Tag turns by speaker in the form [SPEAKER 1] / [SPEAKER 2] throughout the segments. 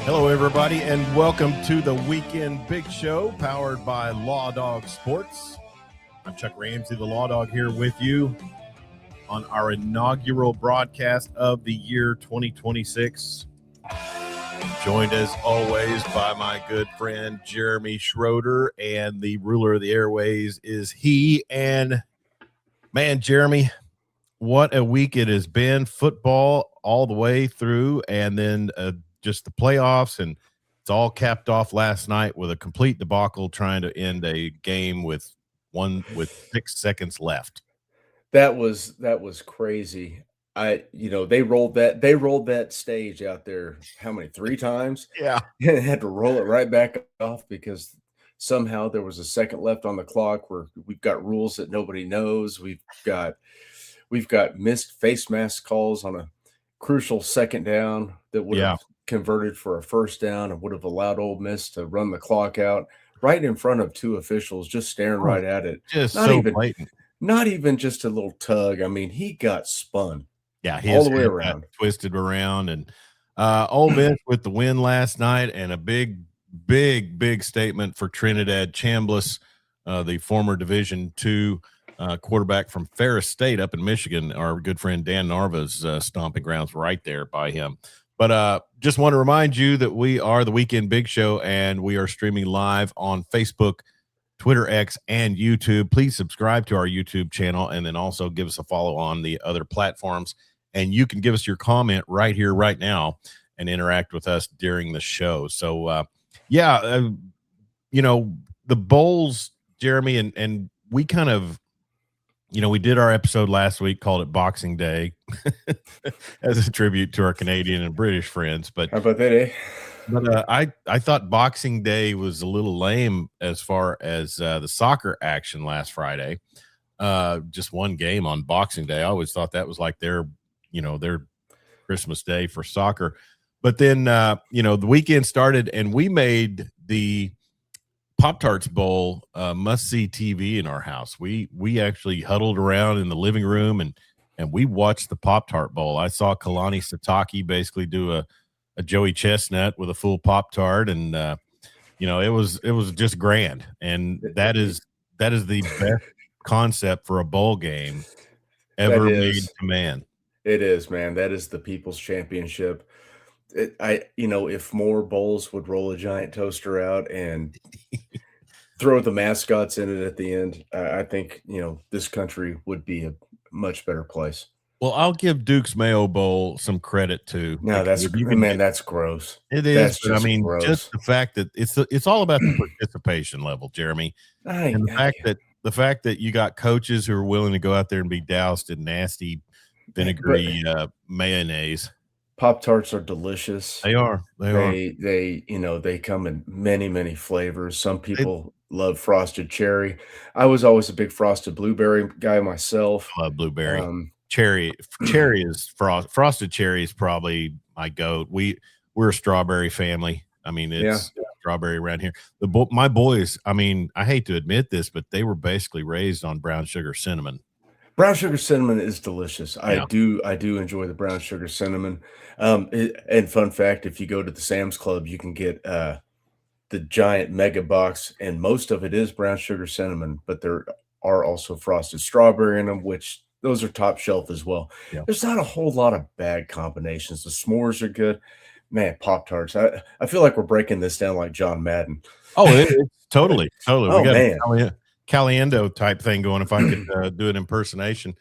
[SPEAKER 1] Hello, everybody, and welcome to the Weekend Big Show, powered by Law Dog Sports. I'm Chuck Ramsey, the Law Dog, here with you on our inaugural broadcast of the year 2026. Joined, as always, by my good friend Jeremy Schroeder, and the ruler of the airways is he. And, man, Jeremy, what a week it has been. Football all the way through, and then just the playoffs, and it's all capped off last night with a complete debacle trying to end a game with 6 seconds left.
[SPEAKER 2] That was crazy. They rolled that stage out there how many 3 times?
[SPEAKER 1] Yeah.
[SPEAKER 2] And had to roll it right back off because somehow there was a second left on the clock where we've got rules that nobody knows. We've got missed face mask calls on a crucial second down that would have converted for a first down and would have allowed Ole Miss to run the clock out right in front of 2 officials just staring right at it.
[SPEAKER 1] Just so blatant.
[SPEAKER 2] Not even just a little tug. I mean, he got spun.
[SPEAKER 1] Yeah,
[SPEAKER 2] all the way around,
[SPEAKER 1] twisted around, and Ole Miss with the win last night, and a big statement for Trinidad Chambliss, the former Division II quarterback from Ferris State up in Michigan. Our good friend Dan Narva's stomping grounds right there by him. But just want to remind you that we are the Weekend Big Show, and we are streaming live on Facebook, Twitter, X, and YouTube. Please subscribe to our YouTube channel, and then also give us a follow on the other platforms. And you can give us your comment right here, right now, and interact with us during the show. So, the bowls, Jeremy, and we kind of, we did our episode last week, called it Boxing Day, as a tribute to our Canadian and British friends. But
[SPEAKER 2] how about that, eh?
[SPEAKER 1] But I thought Boxing Day was a little lame as far as the soccer action last Friday. Just one game on Boxing Day. I always thought that was like their Christmas Day for soccer. But then, the weekend started, and we made the Pop-Tarts Bowl must-see TV in our house. We actually huddled around in the living room, and we watched the Pop-Tart Bowl. I saw Kalani Sitake basically do a Joey Chestnut with a full Pop-Tart, and it was just grand. And that is the best concept for a bowl game ever made to man.
[SPEAKER 2] It is, man. That is the People's Championship. If more bowls would roll a giant toaster out and throw the mascots in it at the end, I think this country would be a much better place.
[SPEAKER 1] Well, I'll give Duke's Mayo Bowl some credit too.
[SPEAKER 2] No, that's gross.
[SPEAKER 1] It is. But gross. Just the fact that it's all about the participation level, Jeremy. And the fact that you got coaches who are willing to go out there and be doused in nasty, vinegary mayonnaise.
[SPEAKER 2] Pop-Tarts are delicious.
[SPEAKER 1] They are.
[SPEAKER 2] They come in many, many flavors. Some people love frosted cherry. I was always a big frosted blueberry guy myself.
[SPEAKER 1] I love blueberry. Cherry is frosted cherry is probably my goat. We're a strawberry family. I mean, it's strawberry around here. My boys, I mean, I hate to admit this, but they were basically raised on brown sugar cinnamon.
[SPEAKER 2] Brown sugar cinnamon is delicious. Yeah. I do enjoy the brown sugar cinnamon. And fun fact, if you go to the Sam's Club, you can get the giant mega box, and most of it is brown sugar cinnamon, but there are also frosted strawberry in them, which those are top shelf as well. Yeah. There's not a whole lot of bad combinations. The s'mores are good. Man, Pop-Tarts. I feel like we're breaking this down like John Madden.
[SPEAKER 1] Oh, it's totally.
[SPEAKER 2] Oh, we got man.
[SPEAKER 1] Caliendo type thing going, if I could do an impersonation.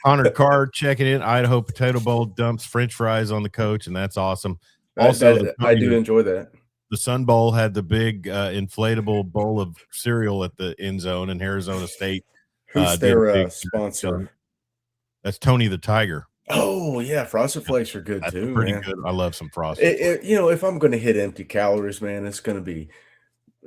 [SPEAKER 1] Connor Carr checking in. Idaho Potato Bowl dumps French fries on the coach, and that's awesome. Also,
[SPEAKER 2] I do enjoy that.
[SPEAKER 1] The Sun Bowl had the big inflatable bowl of cereal at the end zone, and Arizona State.
[SPEAKER 2] Who's their sponsor?
[SPEAKER 1] That's Tony the Tiger.
[SPEAKER 2] Oh, yeah. Frosted Flakes are good, too.
[SPEAKER 1] Pretty good. I love some Frosted Flakes.
[SPEAKER 2] If I'm going to hit empty calories, man, it's going to be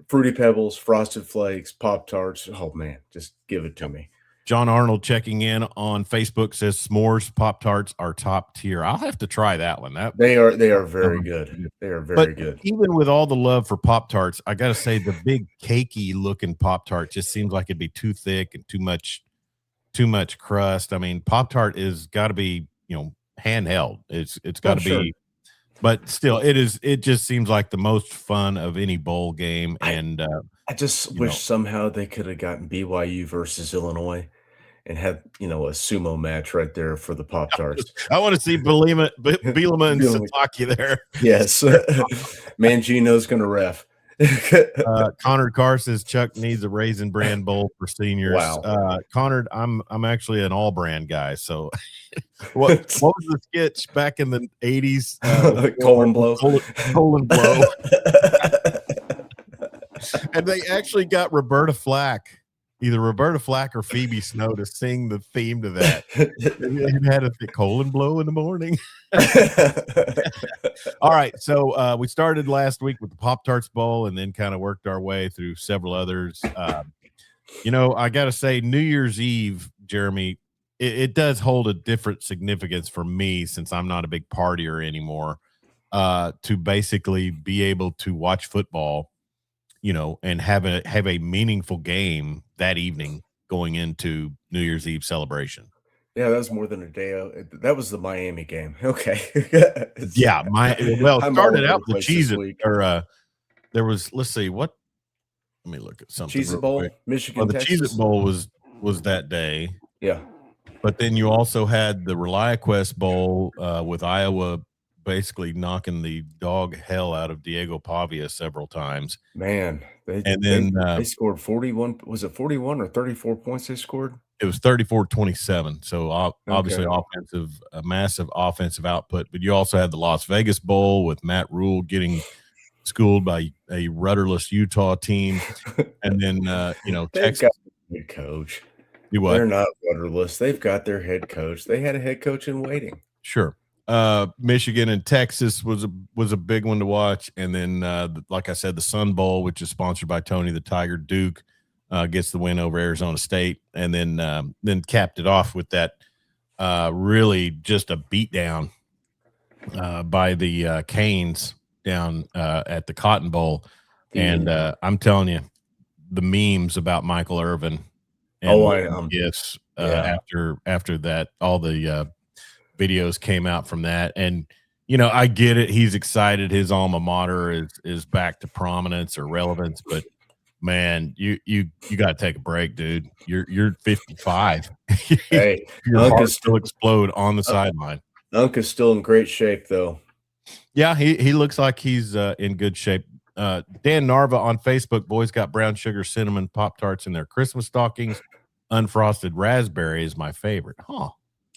[SPEAKER 2] Fruity Pebbles, Frosted Flakes, Pop-Tarts. Oh, man, just give it to me.
[SPEAKER 1] John Arnold checking in on Facebook says s'mores Pop-Tarts are top tier. I'll have to try that one.
[SPEAKER 2] They are very good. They are very good.
[SPEAKER 1] Even with all the love for Pop-Tarts, I got to say the big cakey looking Pop-Tart just seems like it'd be too thick and too much crust. I mean, Pop-Tart is got to be, handheld. It's got to be but still, it just seems like the most fun of any bowl game,
[SPEAKER 2] I
[SPEAKER 1] and
[SPEAKER 2] I just
[SPEAKER 1] you
[SPEAKER 2] wish
[SPEAKER 1] know,
[SPEAKER 2] somehow they could have gotten BYU versus Illinois and had, a sumo match right there for the Pop-Tarts.
[SPEAKER 1] I want to see Bielema and
[SPEAKER 2] Feeling
[SPEAKER 1] Sataki there.
[SPEAKER 2] Yes. Mangino's gonna ref.
[SPEAKER 1] Connor Carr says Chuck needs a Raisin Bran bowl for seniors.
[SPEAKER 2] Wow.
[SPEAKER 1] Connor, I'm actually an all brand guy. So what was the sketch back in the 80s?
[SPEAKER 2] Colon blow.
[SPEAKER 1] Colon blow. And they actually got Roberta Flack, either Roberta Flack or Phoebe Snow, to sing the theme to that. It had a colon blow in the morning. All right, so we started last week with the Pop-Tarts Bowl and then kind of worked our way through several others. I got to say, New Year's Eve, Jeremy, it does hold a different significance for me since I'm not a big partier anymore, to basically be able to watch football, and have a meaningful game that evening going into New Year's Eve celebration.
[SPEAKER 2] Yeah, that was more than a day. That was the Miami game. Okay.
[SPEAKER 1] Yeah, it
[SPEAKER 2] I'm all
[SPEAKER 1] started
[SPEAKER 2] over
[SPEAKER 1] out
[SPEAKER 2] the
[SPEAKER 1] the
[SPEAKER 2] place this
[SPEAKER 1] Cheez-It,
[SPEAKER 2] week.
[SPEAKER 1] or there was, let's see, let me look at something
[SPEAKER 2] Cheez-It
[SPEAKER 1] real
[SPEAKER 2] Bowl,
[SPEAKER 1] quick.
[SPEAKER 2] Michigan,
[SPEAKER 1] The Cheez-It
[SPEAKER 2] Texas.
[SPEAKER 1] Bowl was that day,
[SPEAKER 2] Yeah.
[SPEAKER 1] but then you also had the ReliaQuest Bowl with Iowa basically knocking the dog hell out of Diego Pavia several times.
[SPEAKER 2] Man,
[SPEAKER 1] And then
[SPEAKER 2] they scored 41. Was it 41 or 34 points they scored?
[SPEAKER 1] it was 34-27. So obviously
[SPEAKER 2] Okay.
[SPEAKER 1] a massive offensive output. But you also had the Las Vegas Bowl with Matt Rule getting schooled by a rudderless Utah team. And then,
[SPEAKER 2] They've
[SPEAKER 1] Texas.
[SPEAKER 2] got a head coach.
[SPEAKER 1] You what?
[SPEAKER 2] They're not rudderless. They've got their head coach. They had a head coach in waiting.
[SPEAKER 1] Sure. Michigan and Texas was a big one to watch. And then, like I said, the Sun Bowl, which is sponsored by Tony the Tiger Duke, gets the win over Arizona State, and then capped it off with that really just a beatdown by the Canes down at the Cotton Bowl. And I'm telling you, the memes about Michael Irvin and gifts after that, all the videos came out from that. And I get it, he's excited his alma mater is back to prominence or relevance, but man, you got to take a break, dude. You're 55.
[SPEAKER 2] Hey,
[SPEAKER 1] your heart still explode on the sideline.
[SPEAKER 2] Unc is still in great shape, though.
[SPEAKER 1] Yeah, he looks like he's in good shape. Dan Narva on Facebook, boys got brown sugar cinnamon Pop-Tarts in their Christmas stockings. Unfrosted raspberry is my favorite. Huh.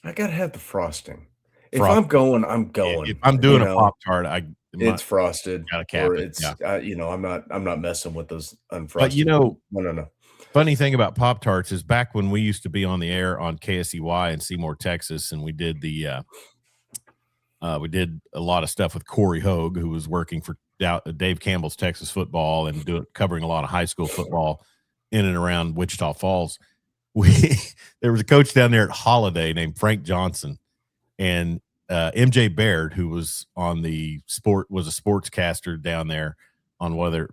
[SPEAKER 2] I gotta have the frosting. If I'm going, I'm going.
[SPEAKER 1] If I'm doing a Pop-Tart,
[SPEAKER 2] it's frosted,
[SPEAKER 1] gotta cap
[SPEAKER 2] or
[SPEAKER 1] it.
[SPEAKER 2] it's
[SPEAKER 1] Yeah.
[SPEAKER 2] I'm not messing with those unfrosted.
[SPEAKER 1] But
[SPEAKER 2] no.
[SPEAKER 1] Funny thing about Pop-Tarts is back when we used to be on the air on KSEY in Seymour, Texas, and we did we did a lot of stuff with Corey Hogue, who was working for Dave Campbell's Texas Football and covering a lot of high school football in and around Wichita Falls. There was a coach down there at Holiday named Frank Johnson, and MJ Baird, who was on was a sportscaster down there on one of their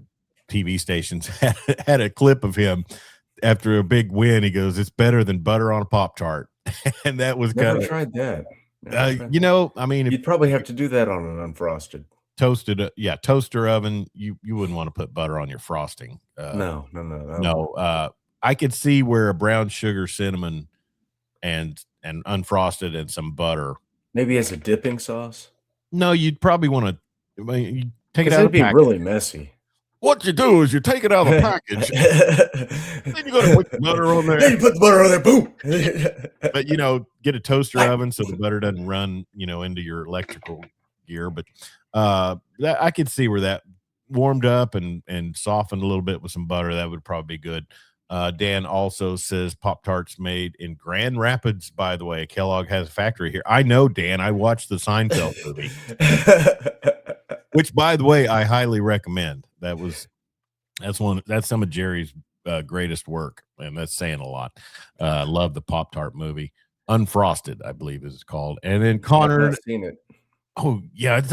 [SPEAKER 1] TV stations, had a clip of him after a big win. He goes, "It's better than butter on a Pop-Tart." And that was kind of
[SPEAKER 2] tried that.
[SPEAKER 1] I mean,
[SPEAKER 2] you'd probably have to do that on an unfrosted
[SPEAKER 1] toasted, toaster oven. You wouldn't want to put butter on your frosting.
[SPEAKER 2] No.
[SPEAKER 1] I could see where a brown sugar cinnamon and unfrosted and some butter,
[SPEAKER 2] maybe as a dipping sauce.
[SPEAKER 1] No, you'd probably want to. You take it out.
[SPEAKER 2] It'd be really messy.
[SPEAKER 1] What you do is you take it out of the package, then you go to put the butter on there.
[SPEAKER 2] Then you put the butter on there, boom.
[SPEAKER 1] But get a toaster oven so the butter doesn't run, into your electrical gear. But that I could see where that warmed up and softened a little bit with some butter. That would probably be good. Dan also says Pop-Tarts made in Grand Rapids. By the way, Kellogg has a factory here. I know, Dan. I watched the Seinfeld movie, which, by the way, I highly recommend. That's some of Jerry's greatest work, and that's saying a lot. Love the Pop-Tart movie. Unfrosted, I believe is called. And then Connor,
[SPEAKER 2] I've seen it.
[SPEAKER 1] Oh yeah, it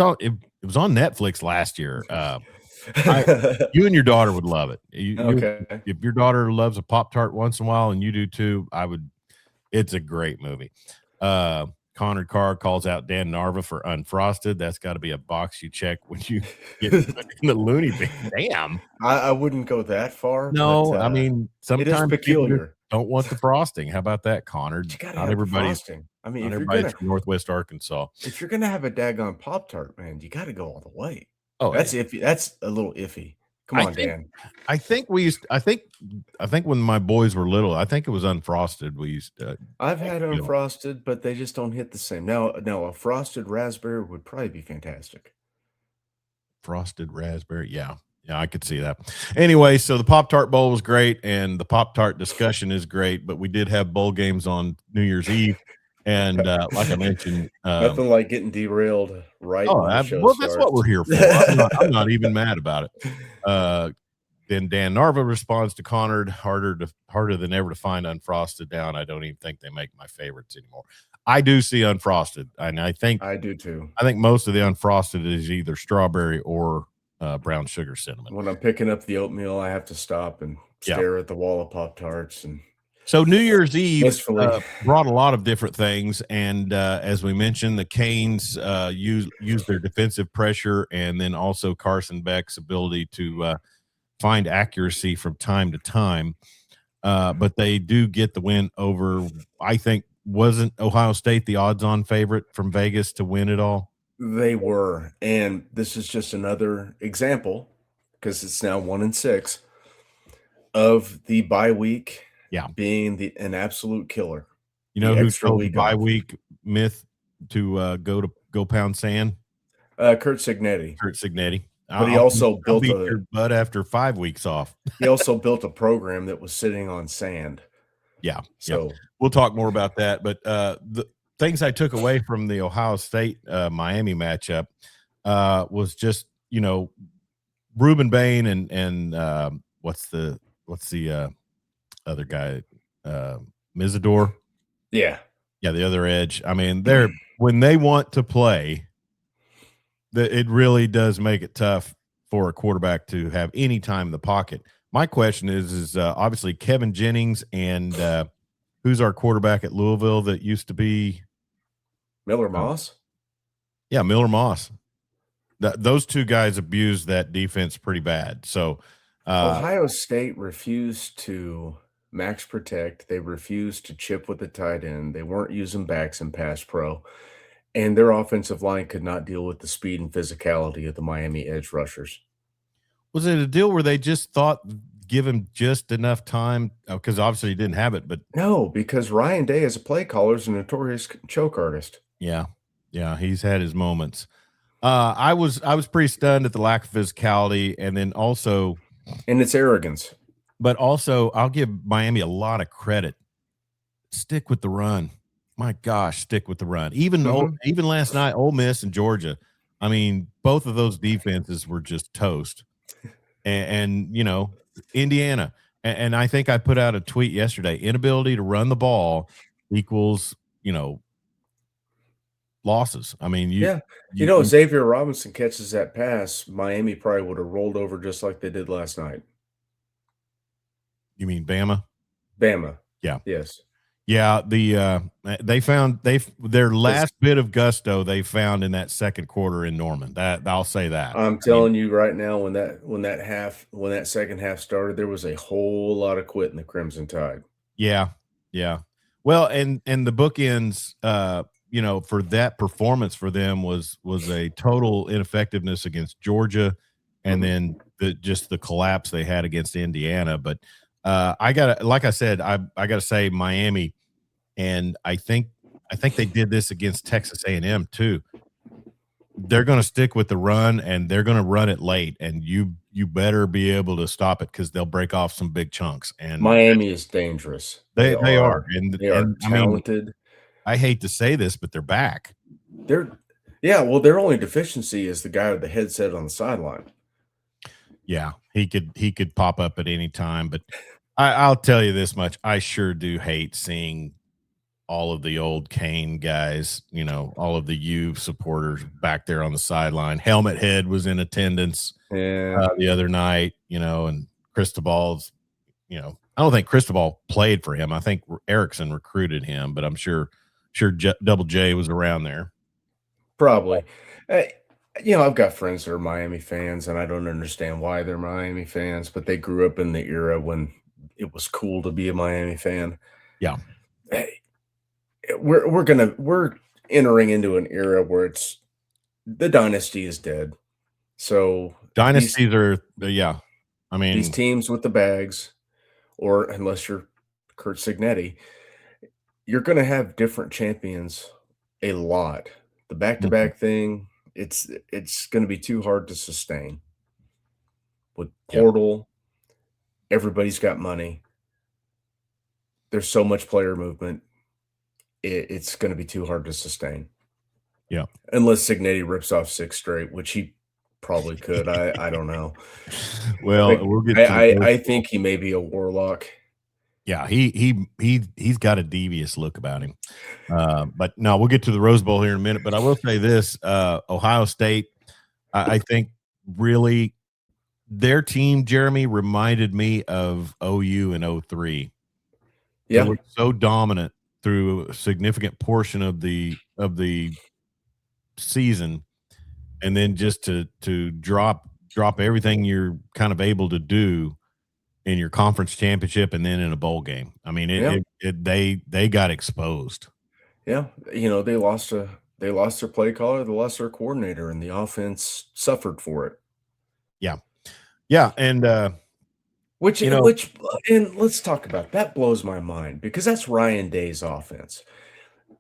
[SPEAKER 1] was on Netflix last year. You and your daughter would love it. If your daughter loves a Pop-Tart once in a while, and you do too, it's a great movie. Connor Carr calls out Dan Narva for unfrosted. That's got to be a box you check when you get put in the loony bin. Damn.
[SPEAKER 2] I wouldn't go that far, but
[SPEAKER 1] No, I mean,
[SPEAKER 2] it is
[SPEAKER 1] sometimes people just
[SPEAKER 2] peculiar.
[SPEAKER 1] don't want the frosting. How about that, Connor?
[SPEAKER 2] But you gotta
[SPEAKER 1] Not
[SPEAKER 2] have the
[SPEAKER 1] everybody's
[SPEAKER 2] frosting. I mean,
[SPEAKER 1] not everybody's from Northwest Arkansas.
[SPEAKER 2] if you're gonna have a daggone Pop-Tart, man, you gotta go all the way.
[SPEAKER 1] Oh,
[SPEAKER 2] That's
[SPEAKER 1] yeah.
[SPEAKER 2] iffy. That's a little iffy. Come
[SPEAKER 1] I
[SPEAKER 2] on,
[SPEAKER 1] think
[SPEAKER 2] Dan.
[SPEAKER 1] I think we used I think when my boys were little, I think it was unfrosted we used to
[SPEAKER 2] I've
[SPEAKER 1] like,
[SPEAKER 2] had
[SPEAKER 1] you know,
[SPEAKER 2] unfrosted, but they just don't hit the same. Now a frosted raspberry would probably be fantastic.
[SPEAKER 1] frosted raspberry. Yeah. Yeah, I could see that. Anyway, so the Pop-Tart Bowl was great and the Pop-Tart discussion is great, but we did have bowl games on New Year's Eve. And like I mentioned,
[SPEAKER 2] Nothing like getting derailed right when the show
[SPEAKER 1] well, that's what
[SPEAKER 2] starts.
[SPEAKER 1] we're here for. I'm not even mad about it. Then Dan Narva responds to Connor, harder than ever to find unfrosted down. I don't even think they make my favorites anymore. I do see unfrosted, and
[SPEAKER 2] I do too.
[SPEAKER 1] I think most of the unfrosted is either strawberry or brown sugar cinnamon.
[SPEAKER 2] When I'm picking up the oatmeal, I have to stop and
[SPEAKER 1] Yeah.
[SPEAKER 2] stare at the wall of Pop-Tarts and
[SPEAKER 1] So New Year's Eve
[SPEAKER 2] wistfully.
[SPEAKER 1] brought a lot of different things, and as we mentioned, the Canes used their defensive pressure, and then also Carson Beck's ability to find accuracy from time to time. But they do get the win over, I think, wasn't Ohio State the odds-on favorite from Vegas to win it all?
[SPEAKER 2] They were, and this is just another example because it's now 1-6 of the bye week
[SPEAKER 1] Yeah.
[SPEAKER 2] being an absolute killer.
[SPEAKER 1] You know
[SPEAKER 2] The
[SPEAKER 1] who
[SPEAKER 2] extra
[SPEAKER 1] told the
[SPEAKER 2] week
[SPEAKER 1] bye
[SPEAKER 2] off.
[SPEAKER 1] week myth to go pound sand?
[SPEAKER 2] Kurt Signetti,
[SPEAKER 1] Kurt Signetti.
[SPEAKER 2] but he
[SPEAKER 1] I'll
[SPEAKER 2] also built
[SPEAKER 1] beat your butt after 5 weeks off.
[SPEAKER 2] a program that was sitting on sand.
[SPEAKER 1] Yeah.
[SPEAKER 2] So
[SPEAKER 1] We'll talk more about that. But the things I took away from the Ohio State Miami matchup was just, Reuben Bain and what's the other guy, Mizador.
[SPEAKER 2] yeah,
[SPEAKER 1] The other edge. I mean, when they want to play, it really does make it tough for a quarterback to have any time in the pocket. My question is obviously Kevin Jennings and who's our quarterback at Louisville that used to be
[SPEAKER 2] Miller Moss.
[SPEAKER 1] Yeah, Miller Moss. Those two guys abused that defense pretty bad. So
[SPEAKER 2] Ohio State refused to max protect. They refused to chip with the tight end. They weren't using backs in pass pro. And their offensive line could not deal with the speed and physicality of the Miami edge rushers.
[SPEAKER 1] was it a deal where they just thought give him just enough time? Because obviously he didn't have it, but
[SPEAKER 2] No, because Ryan Day as a play caller is a notorious choke artist.
[SPEAKER 1] yeah, he's had his moments. I was pretty stunned at the lack of physicality, and then also
[SPEAKER 2] its arrogance.
[SPEAKER 1] But also, I'll give Miami a lot of credit. Stick with the run. My gosh, stick with the run. Even last night, Ole Miss and Georgia. I mean, both of those defenses were just toast. And Indiana. And I think I put out a tweet yesterday. Inability to run the ball equals, losses. I mean,
[SPEAKER 2] Xavier Robinson catches that pass, Miami probably would have rolled over just like they did last night.
[SPEAKER 1] You mean Bama?
[SPEAKER 2] Bama.
[SPEAKER 1] Yeah.
[SPEAKER 2] Yes.
[SPEAKER 1] Yeah, they found their last bit of gusto they found in that second quarter in Norman. That I'll say that.
[SPEAKER 2] I'm telling you right now, when that second half started, there was a whole lot of quitting the Crimson Tide.
[SPEAKER 1] Yeah. Well, and the bookends, for that performance for them was a total ineffectiveness against Georgia, and then the collapse they had against Indiana. But I gotta say Miami, and I think they did this against Texas A&M too. They're going to stick with the run, and they're going to run it late, and you better be able to stop it because they'll break off some big chunks. And
[SPEAKER 2] Miami is dangerous.
[SPEAKER 1] They are, and
[SPEAKER 2] they are talented.
[SPEAKER 1] I hate to say this, but they're back.
[SPEAKER 2] Their only deficiency is the guy with the headset on the sideline.
[SPEAKER 1] Yeah, he could pop up at any time, but I'll tell you this much: I sure do hate seeing all of the old Kane guys, all of the U supporters back there on the sideline. Helmet Head was in attendance the other night, and Cristobal's, I don't think Cristobal played for him. I think Erickson recruited him, but I'm sure Sure, Double J was around there.
[SPEAKER 2] Probably. Uh, I've got friends that are Miami fans, and I don't understand why they're Miami fans, but they grew up in the era when it was cool to be a Miami fan.
[SPEAKER 1] Yeah,
[SPEAKER 2] Hey, we're entering into an era where it's the dynasty is dead. So
[SPEAKER 1] dynasties are yeah. I
[SPEAKER 2] these
[SPEAKER 1] mean,
[SPEAKER 2] teams with the bags, or unless you're Kurt Signetti, you're going to have different champions a lot. The
[SPEAKER 1] mhm,
[SPEAKER 2] back-to-back thing, it's going to be too hard to sustain. With
[SPEAKER 1] yep,
[SPEAKER 2] portal, everybody's got money. There's so much player movement. It's going to be too hard to sustain
[SPEAKER 1] yeah.
[SPEAKER 2] unless Signetti rips off 6 straight, which he probably could. I don't know.
[SPEAKER 1] Well,
[SPEAKER 2] Like,
[SPEAKER 1] we'll get to the Rose
[SPEAKER 2] I
[SPEAKER 1] Bowl.
[SPEAKER 2] think he may be a warlock.
[SPEAKER 1] Yeah, he's got a devious look about him. But no, we'll get to the Rose Bowl here in a minute. But I will say this: Ohio State, I think, really their team, Jeremy, reminded me of OU in '03. They
[SPEAKER 2] Yeah,
[SPEAKER 1] were so dominant through a significant portion of the season, and then just to drop everything you're kind of able to do in your conference championship and then in a bowl game. I mean,
[SPEAKER 2] yeah,
[SPEAKER 1] they got exposed.
[SPEAKER 2] yeah. They lost their play caller, they lost their coordinator, and the offense suffered for it.
[SPEAKER 1] Yeah. Yeah, and,
[SPEAKER 2] Which
[SPEAKER 1] you know
[SPEAKER 2] which and let's talk about that blows my mind because that's Ryan Day's offense.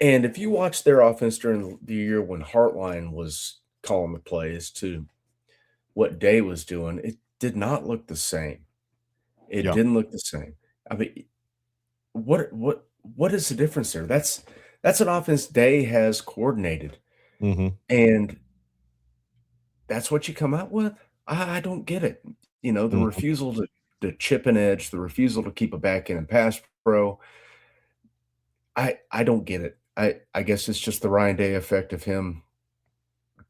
[SPEAKER 2] And if you watch their offense during the year when Hartline was calling the plays to what Day was doing, it did not look the same. It
[SPEAKER 1] yeah,
[SPEAKER 2] didn't look the same. I mean, what is the difference there? That's an offense Day has coordinated,
[SPEAKER 1] mhm,
[SPEAKER 2] and that's what you come out with? I don't get it. The
[SPEAKER 1] mhm.
[SPEAKER 2] refusal to chip an edge, the refusal to keep a back end and pass pro. I don't get it. I guess it's just the Ryan Day effect of him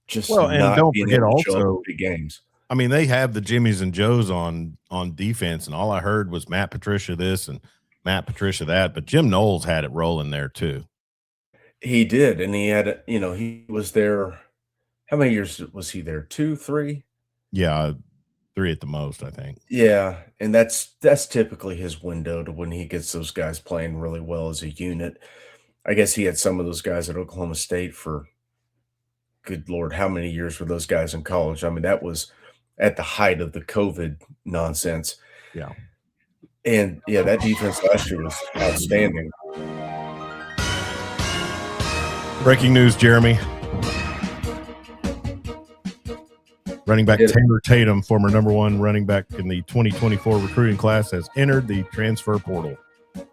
[SPEAKER 2] just
[SPEAKER 1] Well, and
[SPEAKER 2] not
[SPEAKER 1] don't
[SPEAKER 2] being
[SPEAKER 1] forget
[SPEAKER 2] able to show up
[SPEAKER 1] also,
[SPEAKER 2] at big games.
[SPEAKER 1] I mean, they have the Jimmies and Joes on defense, and all I heard was Matt Patricia this and Matt Patricia that, but Jim Knowles had it rolling there too.
[SPEAKER 2] He did, and he had, he was there. How many years was he there? 2, 3?
[SPEAKER 1] Yeah, 3 at the most, I think.
[SPEAKER 2] Yeah, and that's typically his window to when he gets those guys playing really well as a unit. I guess he had some of those guys at Oklahoma State for good lord, how many years were those guys in college? I mean, that was at the height of the COVID nonsense.
[SPEAKER 1] Yeah.
[SPEAKER 2] And yeah, that defense last year was outstanding.
[SPEAKER 1] Breaking news, Jeremy. Running back
[SPEAKER 2] Hit it.
[SPEAKER 1] Taylor Tatum, former number 1 running back in the 2024 recruiting class, has entered the transfer portal.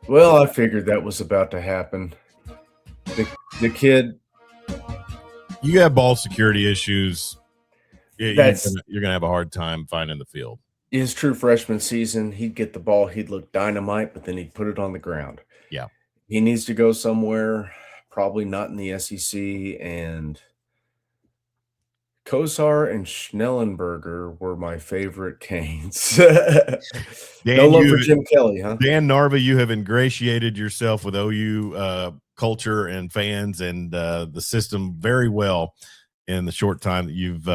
[SPEAKER 2] Well, I figured that was about to happen. The kid,
[SPEAKER 1] You have ball security issues.
[SPEAKER 2] that's
[SPEAKER 1] You're gonna have a hard time finding the field.
[SPEAKER 2] his true freshman season. He'd get the ball, he'd look dynamite, but then he'd put it on the ground.
[SPEAKER 1] Yeah.
[SPEAKER 2] He needs to go somewhere, probably not in the SEC. And Kosar and Schnellenberger were my favorite Canes. No
[SPEAKER 1] Dan,
[SPEAKER 2] love for Jim Kelly, huh?
[SPEAKER 1] Dan Narva, you have ingratiated yourself with OU culture and fans and the system very well in the short time that you've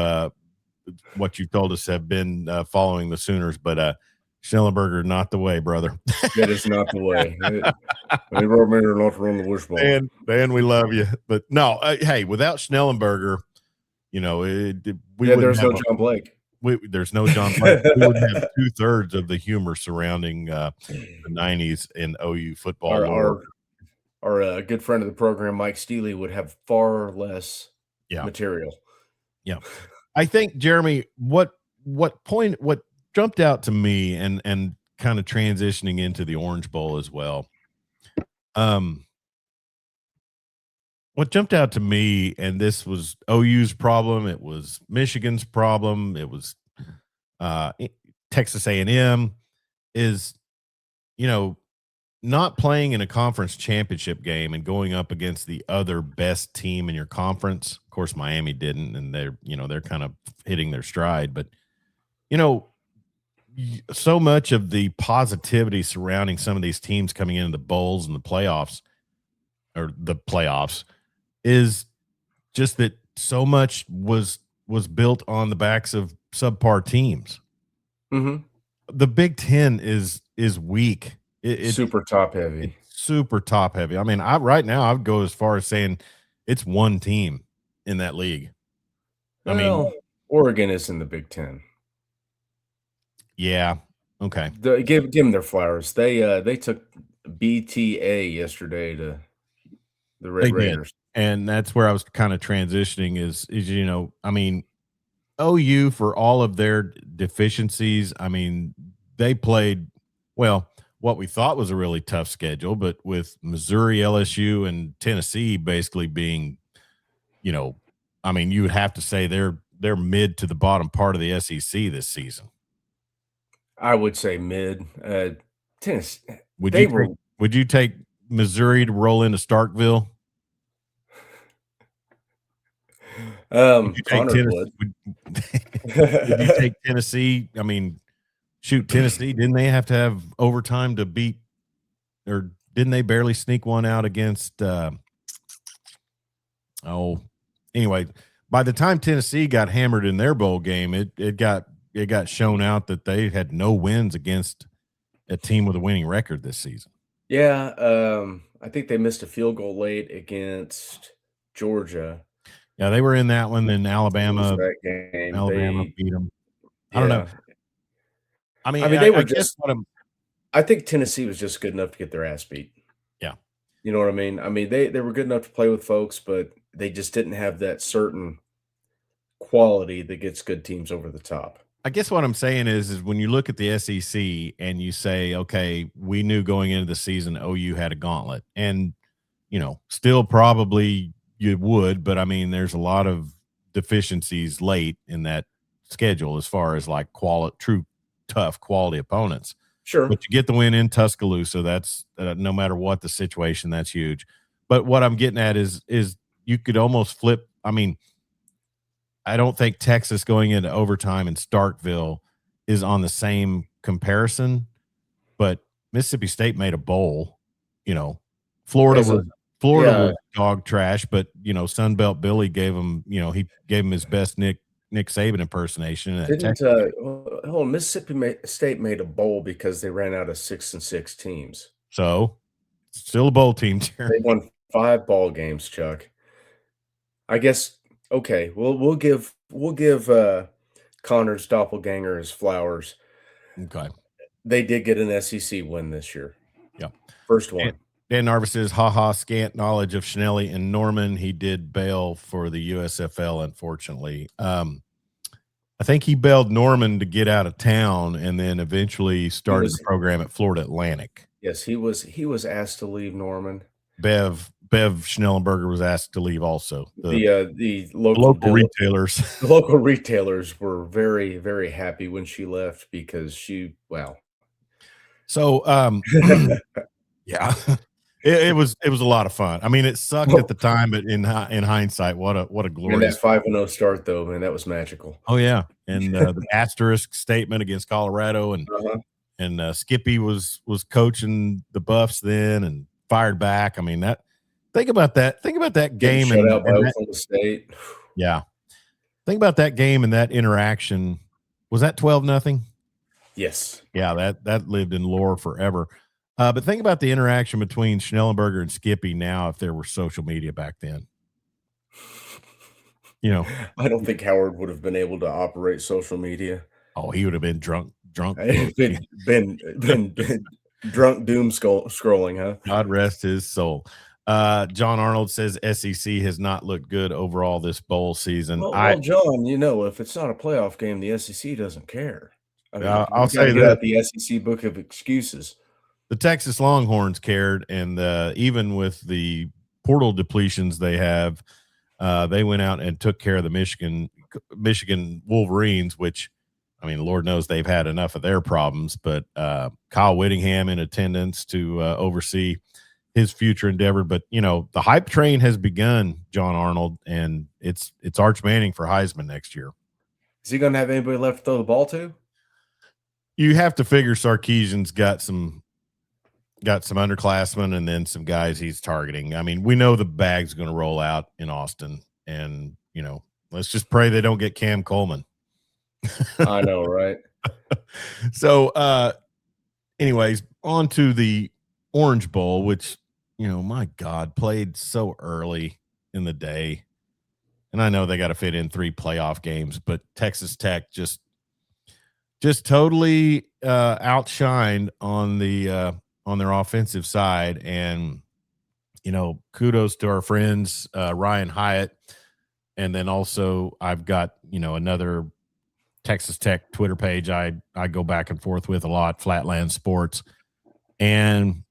[SPEAKER 1] what you told us have been following the Sooners. But Schnellenberger, not the way, brother.
[SPEAKER 2] That is not the way. They wrote me not to run the wishbone.
[SPEAKER 1] Dan, we love you, but no. Hey, without Schnellenberger, we
[SPEAKER 2] Yeah,
[SPEAKER 1] wouldn't
[SPEAKER 2] there's
[SPEAKER 1] have.
[SPEAKER 2] no John Blake.
[SPEAKER 1] There's no John Blake. We would have 2/3 of the humor surrounding the '90s in OU football
[SPEAKER 2] Our
[SPEAKER 1] lore.
[SPEAKER 2] good friend of the program, Mike Steely, would have far less
[SPEAKER 1] Yeah,
[SPEAKER 2] material.
[SPEAKER 1] yeah. I think Jeremy, what jumped out to me and kind of transitioning into the Orange Bowl as well. What jumped out to me, and this was OU's problem, it was Michigan's problem, it was Texas A&M, is you know not playing in a conference championship game and going up against the other best team in your conference. Of course, Miami didn't, and they're kind of hitting their stride. But you know, so much of the positivity surrounding some of these teams coming into the bowls and the playoffs or the playoffs is just that so much was built on the backs of subpar teams.
[SPEAKER 2] Mhm.
[SPEAKER 1] The Big Ten is weak.
[SPEAKER 2] Super top
[SPEAKER 1] It's
[SPEAKER 2] heavy.
[SPEAKER 1] super top heavy. I mean, I right now I would go as far as saying it's one team in that league. I mean,
[SPEAKER 2] Well, Oregon is in the Big Ten.
[SPEAKER 1] yeah, okay,
[SPEAKER 2] Give them their flowers. They took BTA yesterday to the Red
[SPEAKER 1] they did,
[SPEAKER 2] Raiders.
[SPEAKER 1] and that's where I was kind of transitioning. Is I mean, OU for all of their deficiencies. I mean, they played well. What we thought was a really tough schedule, but with Missouri, LSU, and Tennessee basically being, you know, I mean, you would have to say they're mid to the bottom part of the SEC this season.
[SPEAKER 2] I would say mid. Tennis.
[SPEAKER 1] Would you
[SPEAKER 2] They
[SPEAKER 1] take
[SPEAKER 2] were
[SPEAKER 1] would you take Missouri to roll into Starkville? Would you take
[SPEAKER 2] Connor
[SPEAKER 1] Tennessee?
[SPEAKER 2] would.
[SPEAKER 1] Would you take Tennessee? I mean, shoot, Tennessee, didn't they have to have overtime to beat, or didn't they barely sneak one out against oh, anyway, by the time Tennessee got hammered in their bowl game, it got shown out that they had no wins against a team with a winning record this season.
[SPEAKER 2] Yeah, I think they missed a field goal late against Georgia
[SPEAKER 1] Yeah, they were in that one, then
[SPEAKER 2] to lose
[SPEAKER 1] Alabama
[SPEAKER 2] that game.
[SPEAKER 1] Alabama beat them. I don't know.
[SPEAKER 2] Yeah.
[SPEAKER 1] I
[SPEAKER 2] I
[SPEAKER 1] mean,
[SPEAKER 2] mean,
[SPEAKER 1] I
[SPEAKER 2] they were
[SPEAKER 1] I guess
[SPEAKER 2] just
[SPEAKER 1] what I'm
[SPEAKER 2] I think Tennessee was just good enough to get their ass beat.
[SPEAKER 1] yeah.
[SPEAKER 2] You know what I mean? I mean, they were good enough to play with folks, but they just didn't have that certain quality that gets good teams over the top.
[SPEAKER 1] I guess what I'm saying is when you look at the SEC and you say, okay, we knew going into the season OU had a gauntlet, and still probably you would, but I mean, there's a lot of deficiencies late in that schedule as far as like quality, true tough quality opponents.
[SPEAKER 2] Sure.
[SPEAKER 1] But you get the win in Tuscaloosa. That's no matter what the situation, that's huge. But what I'm getting at is you could almost flip. I mean, I don't think Texas going into overtime in Starkville is on the same comparison, but Mississippi State made a bowl. You know, Florida
[SPEAKER 2] As a
[SPEAKER 1] was Florida
[SPEAKER 2] yeah,
[SPEAKER 1] was dog trash, but Sunbelt Billy gave him, he gave him his best Nick Saban impersonation at
[SPEAKER 2] didn't,
[SPEAKER 1] Texas.
[SPEAKER 2] hold on, State made a bowl because they ran out of 6-6 teams.
[SPEAKER 1] So still a bowl team,
[SPEAKER 2] They
[SPEAKER 1] Jeremy.
[SPEAKER 2] won 5 ball games, Chuck. I guess okay, we'll give, Connor's doppelganger his flowers.
[SPEAKER 1] Okay.
[SPEAKER 2] They did get an SEC win this year.
[SPEAKER 1] Yeah.
[SPEAKER 2] First
[SPEAKER 1] Dan,
[SPEAKER 2] one.
[SPEAKER 1] Dan Narvis says, haha, scant knowledge of Schnelly and Norman. He did bail for the USFL, unfortunately. I think he bailed Norman to get out of town and then eventually
[SPEAKER 2] He
[SPEAKER 1] started the
[SPEAKER 2] was
[SPEAKER 1] program at Florida Atlantic.
[SPEAKER 2] yes, he was asked to leave Norman.
[SPEAKER 1] Bev Schnellenberger was asked to leave also.
[SPEAKER 2] The local
[SPEAKER 1] Local
[SPEAKER 2] deal
[SPEAKER 1] retailers.
[SPEAKER 2] the local retailers were very, very happy when she left because well.
[SPEAKER 1] So, yeah, it was a lot of fun. I mean, it sucked at the time, but in hindsight, what a
[SPEAKER 2] Man, that
[SPEAKER 1] glorious.
[SPEAKER 2] 5-0 start though, man, that was magical.
[SPEAKER 1] Oh yeah, and the asterisk statement against Colorado, and
[SPEAKER 2] Uh-huh.
[SPEAKER 1] Skippy was coaching the Buffs then and fired back. I mean that. Think about that. Think about that
[SPEAKER 2] Getting
[SPEAKER 1] game
[SPEAKER 2] shut
[SPEAKER 1] and
[SPEAKER 2] out by
[SPEAKER 1] that.
[SPEAKER 2] Oklahoma State.
[SPEAKER 1] Yeah. Think about that game and that interaction. Was that 12-0?
[SPEAKER 2] Yes.
[SPEAKER 1] Yeah, that lived in lore forever. But think about the interaction between Schnellenberger and Skippy now if there were social media back then.
[SPEAKER 2] I don't think Howard would have been able to operate social media.
[SPEAKER 1] Oh, he would have been drunk.
[SPEAKER 2] Been drunk doom scrolling, huh?
[SPEAKER 1] God rest his soul. John Arnold says SEC has not looked good overall this bowl season.
[SPEAKER 2] Well, John, if it's not a playoff game, the SEC doesn't care. I mean,
[SPEAKER 1] I'll
[SPEAKER 2] we gotta
[SPEAKER 1] say
[SPEAKER 2] get
[SPEAKER 1] this:
[SPEAKER 2] out the SEC book of excuses.
[SPEAKER 1] the Texas Longhorns cared, and even with the portal depletions they have, they went out and took care of the Michigan Wolverines, which, I mean, Lord knows they've had enough of their problems. But Kyle Whittingham in attendance to oversee his future endeavor. But the hype train has begun, John Arnold, and it's Arch Manning for Heisman next year.
[SPEAKER 2] Is he gonna have anybody left to throw the ball to?
[SPEAKER 1] You have to figure Sarkisian's got some got some underclassmen and then some guys he's targeting. I mean, we know the bag's going to roll out in Austin, and let's just pray they don't get Cam Coleman.
[SPEAKER 2] I know, right?
[SPEAKER 1] So, anyways, on to the Orange Bowl, which my God, played so early in the day, and I know they got to fit in 3 playoff games, but Texas Tech just totally outshined on their offensive side. And kudos to our friends Ryan Hyatt, and then also I've got another Texas Tech Twitter page I go back and forth with a lot, Flatland Sports, and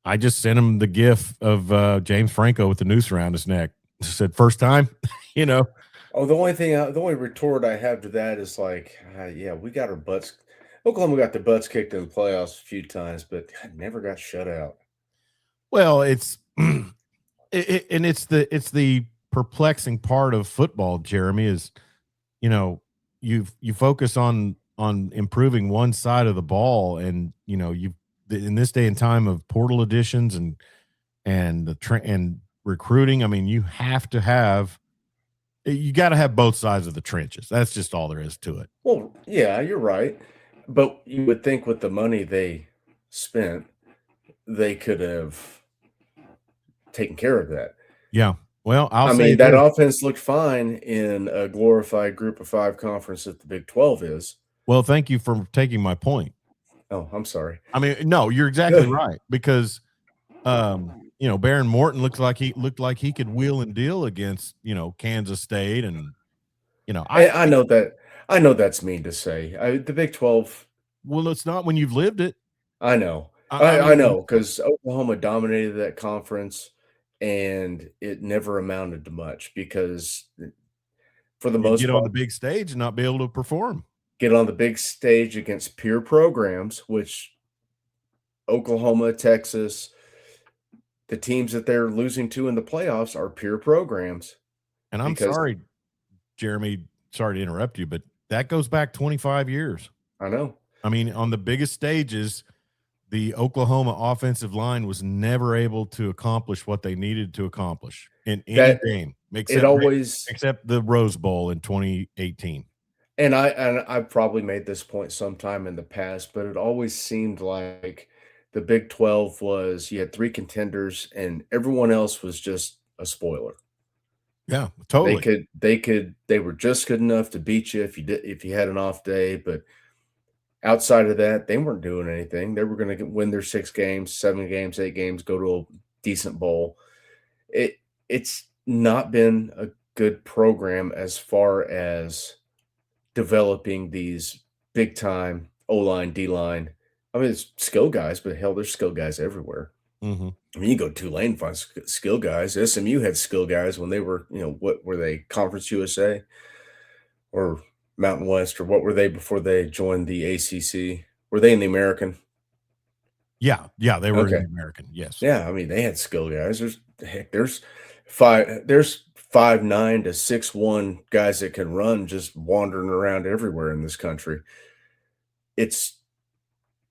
[SPEAKER 1] I just sent him the gif of James Franco with the noose around his neck. Said first time,
[SPEAKER 2] Oh, the only retort I have to that is like, yeah, we got our butts. Oklahoma got their butts kicked in the playoffs a few times, but God, never got shut out.
[SPEAKER 1] Well, it's and it's the perplexing part of football, Jeremy, is you focus on improving one side of the ball, and you in this day and time of portal additions and and recruiting. I mean, you got to have both sides of the trenches. That's just all there is to it.
[SPEAKER 2] Well, yeah, you're right. But you would think with the money they spent, they could have taken care of that.
[SPEAKER 1] Yeah. Well, I'll
[SPEAKER 2] I
[SPEAKER 1] say
[SPEAKER 2] mean, that
[SPEAKER 1] this.
[SPEAKER 2] offense looked fine in a glorified Group of 5 conference that the Big 12 is.
[SPEAKER 1] Well, thank you for taking my point.
[SPEAKER 2] Oh, I'm sorry.
[SPEAKER 1] I mean, no, you're exactly right, because Baron Morton looked like he could wheel and deal against Kansas State, and
[SPEAKER 2] I know that. I know that's mean to say. The Big 12.
[SPEAKER 1] Well, it's not when you've lived it.
[SPEAKER 2] I know.
[SPEAKER 1] I
[SPEAKER 2] I
[SPEAKER 1] mean,
[SPEAKER 2] know because Oklahoma dominated that conference, and it never amounted to much because, for the
[SPEAKER 1] you
[SPEAKER 2] most
[SPEAKER 1] get on
[SPEAKER 2] part,
[SPEAKER 1] the big stage and not be able to perform.
[SPEAKER 2] get on the big stage against peer programs, which Oklahoma, Texas, the teams that they're losing to in the playoffs are peer programs
[SPEAKER 1] And I'm
[SPEAKER 2] because
[SPEAKER 1] sorry, Jeremy, sorry to interrupt you, but that goes back 25 years.
[SPEAKER 2] I know.
[SPEAKER 1] I mean, on the biggest stages, the Oklahoma offensive line was never able to accomplish what they needed to accomplish in any
[SPEAKER 2] That
[SPEAKER 1] game,
[SPEAKER 2] it always
[SPEAKER 1] except the Rose Bowl in 2018.
[SPEAKER 2] and I've probably made this point sometime in the past, but it always seemed like the Big 12 was you had 3 contenders and everyone else was just a spoiler.
[SPEAKER 1] Yeah, totally.
[SPEAKER 2] They were just good enough to beat you if you had an off day, but outside of that, they weren't doing anything. They were gonna win their 6 games, 7 games, 8 games, go to a decent bowl. It's not been a good program as far as developing these big time O-line, D-line. I mean, it's skill guys, but hell, there's skill guys everywhere.
[SPEAKER 1] Mm-hmm.
[SPEAKER 2] I mean, you go to Tulane, find skill guys. SMU had skill guys when they were, what were they, Conference USA or Mountain West, or what were they before they joined the ACC? Were they in the American?
[SPEAKER 1] Yeah, they were in
[SPEAKER 2] Okay.
[SPEAKER 1] the American. Yes.
[SPEAKER 2] Yeah, I mean, they had skill guys. There's 5'9" to 6'1" guys that can run just wandering around everywhere in this country. It's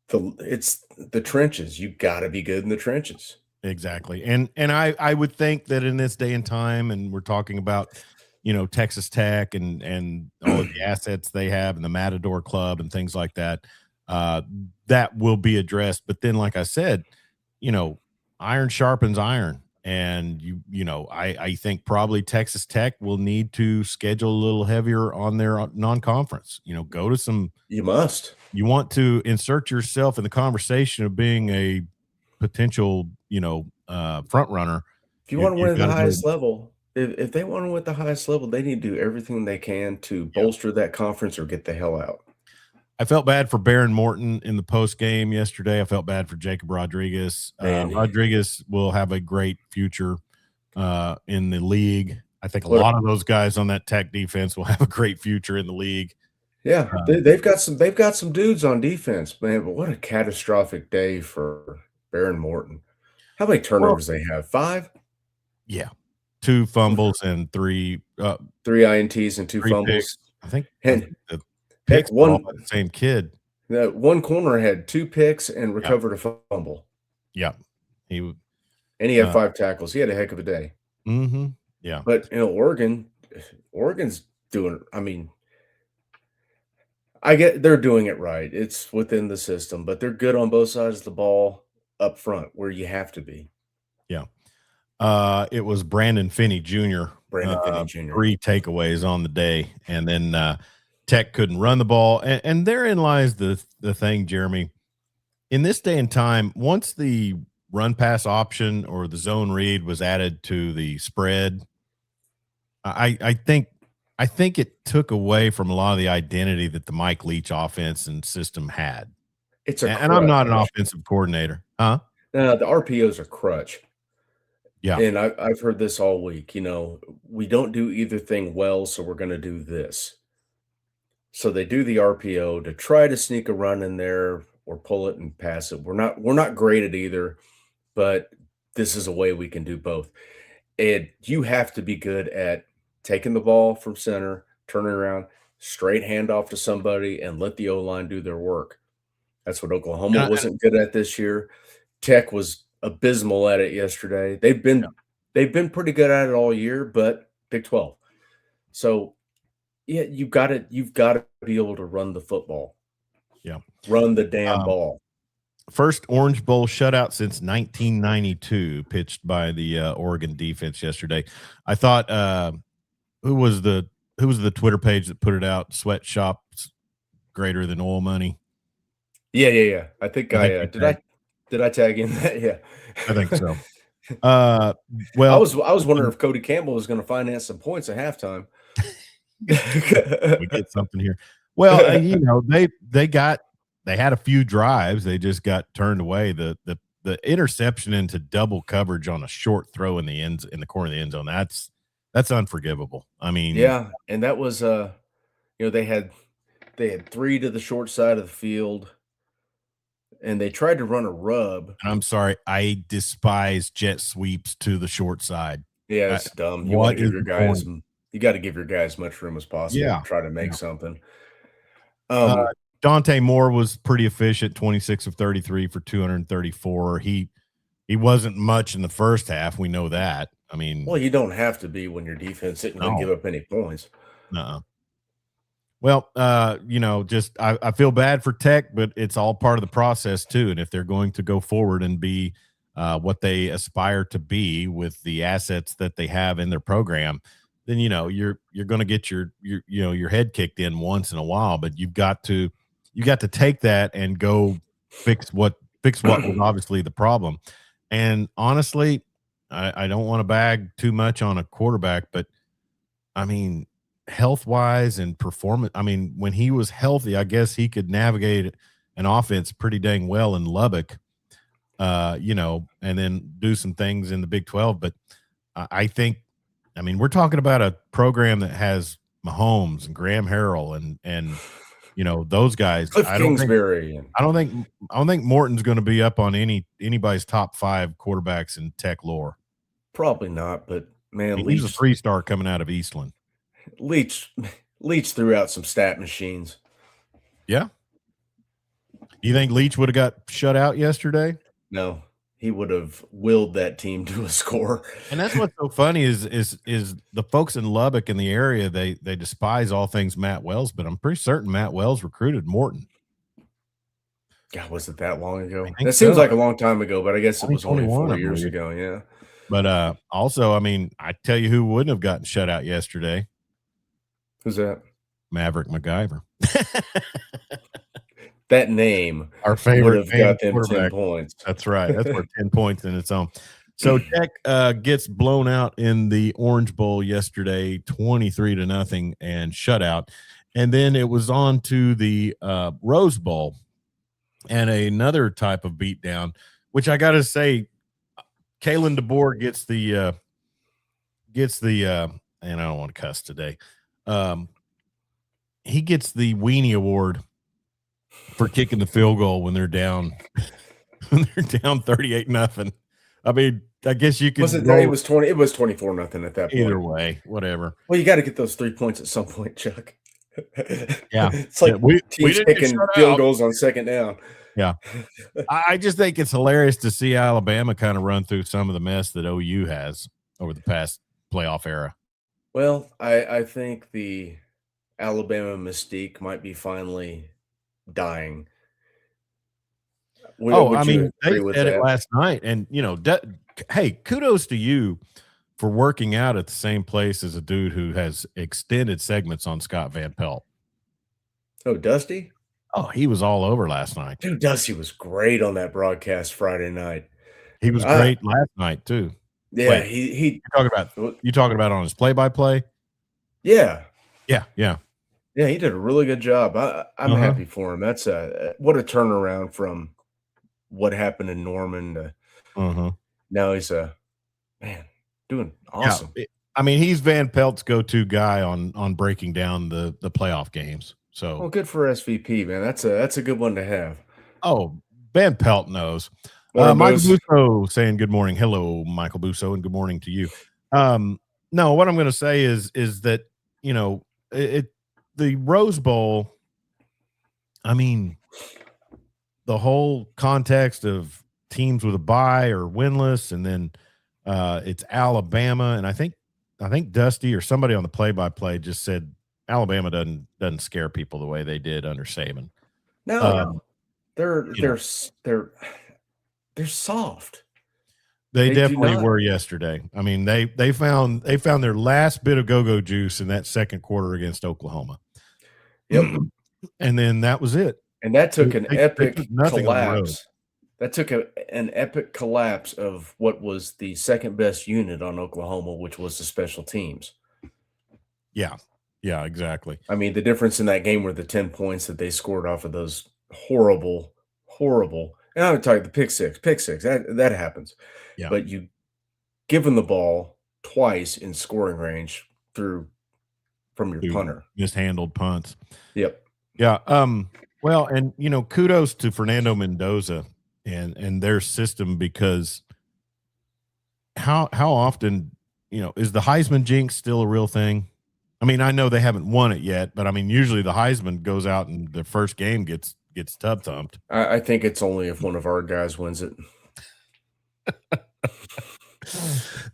[SPEAKER 2] the trenches. You gotta be good in the trenches.
[SPEAKER 1] Exactly. And I would think that in this day and time, and we're talking about, Texas Tech and all of the assets they have and the Matador Club and things like that, that will be addressed. But then, like I said, iron sharpens iron. And I think probably Texas Tech will need to schedule a little heavier on their non-conference. Go to some.
[SPEAKER 2] You must.
[SPEAKER 1] You want to insert yourself in the conversation of being a potential, front runner.
[SPEAKER 2] If you wanna win
[SPEAKER 1] You've
[SPEAKER 2] at the
[SPEAKER 1] got to go.
[SPEAKER 2] highest level, if they wanna win at the highest level, they need to do everything they can to
[SPEAKER 1] Yeah.
[SPEAKER 2] bolster that conference or get the hell out.
[SPEAKER 1] I felt bad for Baron Morton in the post game yesterday. I felt bad for Jacob Rodriguez.
[SPEAKER 2] Man,
[SPEAKER 1] Rodriguez will have a great future in the league. I think a
[SPEAKER 2] what
[SPEAKER 1] lot of those guys on that Tech defense will have a great future in the league.
[SPEAKER 2] yeah,
[SPEAKER 1] Uh,
[SPEAKER 2] they've got some dudes on defense, man, but what a catastrophic day for Baron Morton. How many
[SPEAKER 1] well,
[SPEAKER 2] turnovers they have? 5?
[SPEAKER 1] yeah, 2 fumbles and
[SPEAKER 2] 3 INTs and 2
[SPEAKER 1] 3 picks.
[SPEAKER 2] fumbles.
[SPEAKER 1] I think
[SPEAKER 2] And
[SPEAKER 1] the
[SPEAKER 2] heck,
[SPEAKER 1] picks were all by the same kid.
[SPEAKER 2] one corner had 2 picks and
[SPEAKER 1] Yeah.
[SPEAKER 2] recovered a fumble.
[SPEAKER 1] Yeah. He
[SPEAKER 2] and he had 5 tackles. He had a heck of a day.
[SPEAKER 1] Yeah.
[SPEAKER 2] But, Oregon's doing I mean, I get they're doing it right. It's within the system, but they're good on both sides of the ball up front where you have to be.
[SPEAKER 1] Yeah. It was Brandon Finney Jr.,
[SPEAKER 2] Brandon Finney Jr.
[SPEAKER 1] 3 takeaways on the day, and then, Tech couldn't run the ball, and therein lies the thing, Jeremy. In this day and time, once the run pass option or the zone read was added to the spread, I think it took away from a lot of the identity that the Mike Leach offense and system had.
[SPEAKER 2] It's a
[SPEAKER 1] And I'm not an
[SPEAKER 2] crutch.
[SPEAKER 1] offensive coordinator. Huh?
[SPEAKER 2] No, the RPO's a crutch.
[SPEAKER 1] Yeah.
[SPEAKER 2] And I've heard this all week, we don't do either thing well, so we're gonna do this. So they do the RPO to try to sneak a run in there or pull it and pass it. We're not great at either, but this is a way we can do both. And you have to be good at taking the ball from center, turning around, straight handoff to somebody, and let the O-line do their work. That's what Oklahoma
[SPEAKER 1] And
[SPEAKER 2] wasn't good at this year. Tech was abysmal at it yesterday. They've been pretty good at it all year, but Big 12. So yeah, you've got to be able to run the football.
[SPEAKER 1] yeah.
[SPEAKER 2] Run the damn
[SPEAKER 1] Um,
[SPEAKER 2] ball.
[SPEAKER 1] First Orange Bowl shutout since 1992, pitched by the Oregon defense yesterday. I thought, who was the Twitter page that put it out? Sweatshops greater than oil money.
[SPEAKER 2] Yeah. I think
[SPEAKER 1] I think
[SPEAKER 2] I
[SPEAKER 1] you
[SPEAKER 2] did.
[SPEAKER 1] tagged-
[SPEAKER 2] Did I tag in that? Yeah.
[SPEAKER 1] I think so.
[SPEAKER 2] I
[SPEAKER 1] Well,
[SPEAKER 2] was wondering if Cody Campbell was going to finance some points at halftime.
[SPEAKER 1] we get something here. Well, they had a few drives. They just got turned away. The interception into double coverage on a short throw in the corner of the end zone. That's unforgivable. I mean,
[SPEAKER 2] Yeah, and that was they had 3 to the short side of the field, and they tried to run a rub.
[SPEAKER 1] I'm sorry, I despise jet sweeps to the short side.
[SPEAKER 2] Yeah, it's dumb. You wanna
[SPEAKER 1] What
[SPEAKER 2] give
[SPEAKER 1] is
[SPEAKER 2] your
[SPEAKER 1] the
[SPEAKER 2] guys
[SPEAKER 1] point?
[SPEAKER 2] you gotta give your guys as much room as possible
[SPEAKER 1] Yeah,
[SPEAKER 2] to try to make
[SPEAKER 1] yeah.
[SPEAKER 2] something.
[SPEAKER 1] Uh,
[SPEAKER 2] Um,
[SPEAKER 1] Dante Moore was pretty efficient, 26 of 33 for 234. He wasn't much in the first half. We know that. I mean,
[SPEAKER 2] well, you don't have to be when your defense isn't gonna
[SPEAKER 1] no,
[SPEAKER 2] give up any points.
[SPEAKER 1] uh-uh. Well, just I feel bad for Tech, but it's all part of the process too. And if they're going to go forward and be what they aspire to be with the assets that they have in their program, then you're going to get your head kicked in once in a while. But you got to take that and go fix what was obviously the problem. And honestly, I don't want to bag too much on a quarterback, but I mean, health wise and performance. I mean, when he was healthy, I guess he could navigate an offense pretty dang well in Lubbock, and then do some things in the Big 12. But I think, I mean, we're talking about a program that has Mahomes and Graham Harrell and those guys.
[SPEAKER 2] Cliff Kingsbury and
[SPEAKER 1] I don't think Morton's going to be up on anybody's top 5 quarterbacks in Tech lore.
[SPEAKER 2] probably not, but
[SPEAKER 1] I
[SPEAKER 2] man,
[SPEAKER 1] mean, he's a 3-star coming out of Eastland.
[SPEAKER 2] Leach threw out some stat machines.
[SPEAKER 1] Yeah. You think Leach would have got shut out yesterday?
[SPEAKER 2] No, he would have willed that team to a score.
[SPEAKER 1] And that's what's so funny is the folks in Lubbock in the area, they despise all things Matt Wells, but I'm pretty certain Matt Wells recruited Morton.
[SPEAKER 2] God, was it that long ago?
[SPEAKER 1] think
[SPEAKER 2] That seems
[SPEAKER 1] so.
[SPEAKER 2] like a long time ago, but I guess it was only
[SPEAKER 1] 2021,
[SPEAKER 2] 4
[SPEAKER 1] I
[SPEAKER 2] years
[SPEAKER 1] believe.
[SPEAKER 2] ago. Yeah.
[SPEAKER 1] But also, I mean, I tell you who wouldn't have gotten shut out yesterday.
[SPEAKER 2] Who's that?
[SPEAKER 1] Maverick MacGyver.
[SPEAKER 2] That name
[SPEAKER 1] Our
[SPEAKER 2] would
[SPEAKER 1] favorite
[SPEAKER 2] have got them 10
[SPEAKER 1] quarterback.
[SPEAKER 2] points.
[SPEAKER 1] That's right. That's worth 10 points in its own. So Tech gets blown out in the Orange Bowl yesterday, 23-0 and shutout. And then it was on to the Rose Bowl and another type of beatdown, which I got to say, Kalen DeBoer gets the and I don't want to cuss today. He gets the weenie award for kicking the field goal when they're down 38-0. I mean, I guess you could.
[SPEAKER 2] Was it that? It was 20. It was 24-0 at that point.
[SPEAKER 1] Either way, whatever.
[SPEAKER 2] Well, you got to get those 3 points at some point, Chuck.
[SPEAKER 1] Yeah,
[SPEAKER 2] It's like
[SPEAKER 1] we
[SPEAKER 2] teams
[SPEAKER 1] didn't get
[SPEAKER 2] kicking
[SPEAKER 1] shut
[SPEAKER 2] field
[SPEAKER 1] out.
[SPEAKER 2] goals on second down.
[SPEAKER 1] Yeah. I just think it's hilarious to see Alabama kind of run through some of the mess that OU has over the past playoff era.
[SPEAKER 2] Well, I think the Alabama mystique might be finally dying.
[SPEAKER 1] Oh, I
[SPEAKER 2] Would you
[SPEAKER 1] mean, they
[SPEAKER 2] agree with
[SPEAKER 1] said it
[SPEAKER 2] that?
[SPEAKER 1] last night, and hey, kudos to you for working out at the same place as a dude who has extended segments on Scott Van Pelt.
[SPEAKER 2] Oh, Dusty?
[SPEAKER 1] Oh, he was all over last night.
[SPEAKER 2] Dude, Dusty was great on that broadcast Friday night.
[SPEAKER 1] He was
[SPEAKER 2] I
[SPEAKER 1] great last night too.
[SPEAKER 2] Yeah,
[SPEAKER 1] Wait,
[SPEAKER 2] he
[SPEAKER 1] you're talking about
[SPEAKER 2] w
[SPEAKER 1] on his play-by-play?
[SPEAKER 2] yeah.
[SPEAKER 1] Yeah, yeah.
[SPEAKER 2] Yeah, he did a really good job. I'm
[SPEAKER 1] Uh-huh.
[SPEAKER 2] happy for him. That's what a turnaround from what happened in Norman to
[SPEAKER 1] Uh-huh.
[SPEAKER 2] now he's man, doing
[SPEAKER 1] Yeah,
[SPEAKER 2] awesome.
[SPEAKER 1] I mean, he's Van Pelt's go-to guy on breaking down the playoff games. So,
[SPEAKER 2] Well, good for SVP, man. That's a good one to have.
[SPEAKER 1] oh, Van Pelt knows.
[SPEAKER 2] Morning,
[SPEAKER 1] Michael
[SPEAKER 2] Boost.
[SPEAKER 1] Busso saying good morning. Hello, Michael Busso, and good morning to you. No, what I'm going to say is that it the Rose Bowl. I mean, the whole context of teams with a bye or winless, and then it's Alabama, and I think Dusty or somebody on the play-by-play just said Alabama doesn't scare people the way they did under Saban.
[SPEAKER 2] No,
[SPEAKER 1] Um,
[SPEAKER 2] they're
[SPEAKER 1] you know,
[SPEAKER 2] they're s- they're they're soft.
[SPEAKER 1] they
[SPEAKER 2] They do
[SPEAKER 1] definitely
[SPEAKER 2] not.
[SPEAKER 1] were yesterday. I mean, they found their last bit of go-go juice in that second quarter against Oklahoma.
[SPEAKER 2] Yep.
[SPEAKER 1] And then that was it.
[SPEAKER 2] And that took an
[SPEAKER 1] They took
[SPEAKER 2] epic
[SPEAKER 1] nothing on the road.
[SPEAKER 2] collapse. That took an epic collapse of what was the second best unit on Oklahoma, which was the special teams.
[SPEAKER 1] Yeah. Yeah, exactly.
[SPEAKER 2] I mean, the difference in that game were the 10 points that they scored off of those horrible, horrible. And I'm talking the pick six. That happens.
[SPEAKER 1] Yeah.
[SPEAKER 2] But you give them the ball twice in scoring range from your
[SPEAKER 1] Two
[SPEAKER 2] punter.
[SPEAKER 1] mishandled punts.
[SPEAKER 2] Yep.
[SPEAKER 1] Yeah. Well, and kudos to Fernando Mendoza and their system, because how often, is the Heisman jinx still a real thing? I mean, I know they haven't won it yet, but I mean, usually the Heisman goes out and the first game gets tub thumped.
[SPEAKER 2] I think it's only if one of our guys wins it.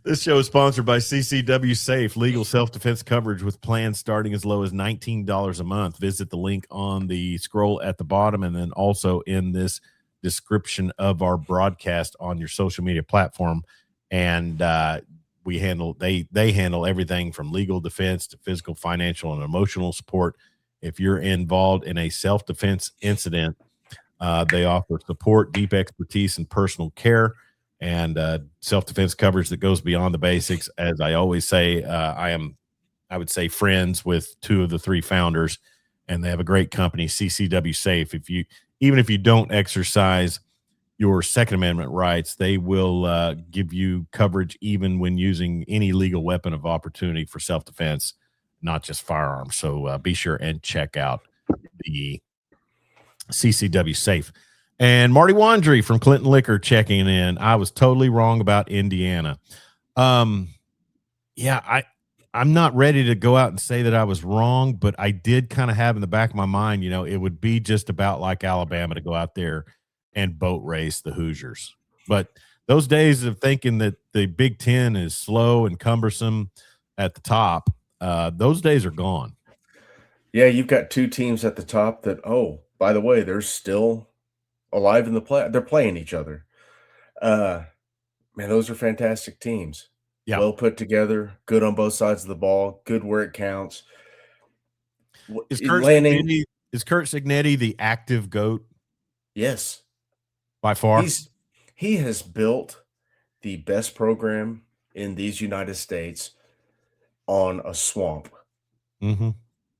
[SPEAKER 1] This show is sponsored by CCW Safe, legal self-defense coverage with plans starting as low as $19 a month. Visit the link on the scroll at the bottom, and then also in this description of our broadcast on your social media platform. And they handle everything from legal defense to physical, financial, and emotional support. If you're involved in a self-defense incident, they offer support, deep expertise, and personal care, and self-defense coverage that goes beyond the basics. As I always say, I would say friends with two of the three founders, and they have a great company, CCW Safe. Even if you don't exercise your Second Amendment rights, they will give you coverage even when using any legal weapon of opportunity for self-defense, not just firearms. So be sure and check out the CCW Safe. And Marty Wandry from Clinton Liquor checking in. I was totally wrong about Indiana. Yeah, I'm not ready to go out and say that I was wrong, but I did kind of have in the back of my mind, it would be just about like Alabama to go out there and boat race the Hoosiers. But those days of thinking that the Big Ten is slow and cumbersome at the top, those days are gone.
[SPEAKER 2] Yeah, you've got two teams at the top that, oh, by the way, they're still alive in the play. They're playing each other. Man, those are fantastic teams.
[SPEAKER 1] Yeah.
[SPEAKER 2] Well put together, good on both sides of the ball, good where it counts.
[SPEAKER 1] Is
[SPEAKER 2] In
[SPEAKER 1] Kurt
[SPEAKER 2] landing,
[SPEAKER 1] Signetti, is Kurt Signetti the active GOAT
[SPEAKER 2] yes,
[SPEAKER 1] by far?
[SPEAKER 2] he has built the best program in these United States on a swamp
[SPEAKER 1] Mm-hmm. No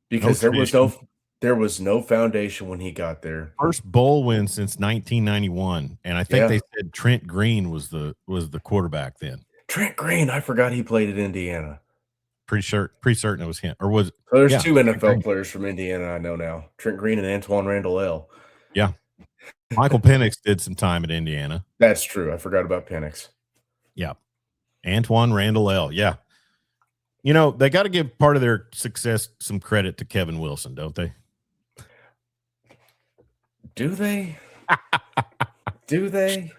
[SPEAKER 2] because
[SPEAKER 1] tradition.
[SPEAKER 2] there was no foundation when he got there.
[SPEAKER 1] First bowl win since 1991, and I think
[SPEAKER 2] Yeah,
[SPEAKER 1] they said Trent Green was the quarterback then.
[SPEAKER 2] Trent Green, I forgot he played at Indiana.
[SPEAKER 1] Pretty certain it was him, or was it?
[SPEAKER 2] So there's
[SPEAKER 1] Yeah,
[SPEAKER 2] two
[SPEAKER 1] Trent
[SPEAKER 2] NFL
[SPEAKER 1] Green.
[SPEAKER 2] players from Indiana I know now: Trent Green and Antoine Randall L.
[SPEAKER 1] Yeah, Michael Penix did some time at Indiana.
[SPEAKER 2] That's true. I forgot about Penix.
[SPEAKER 1] Yeah, Antoine Randall L. Yeah, they got to give part of their success some credit to Kevin Wilson, don't they?
[SPEAKER 2] Do they? Do they?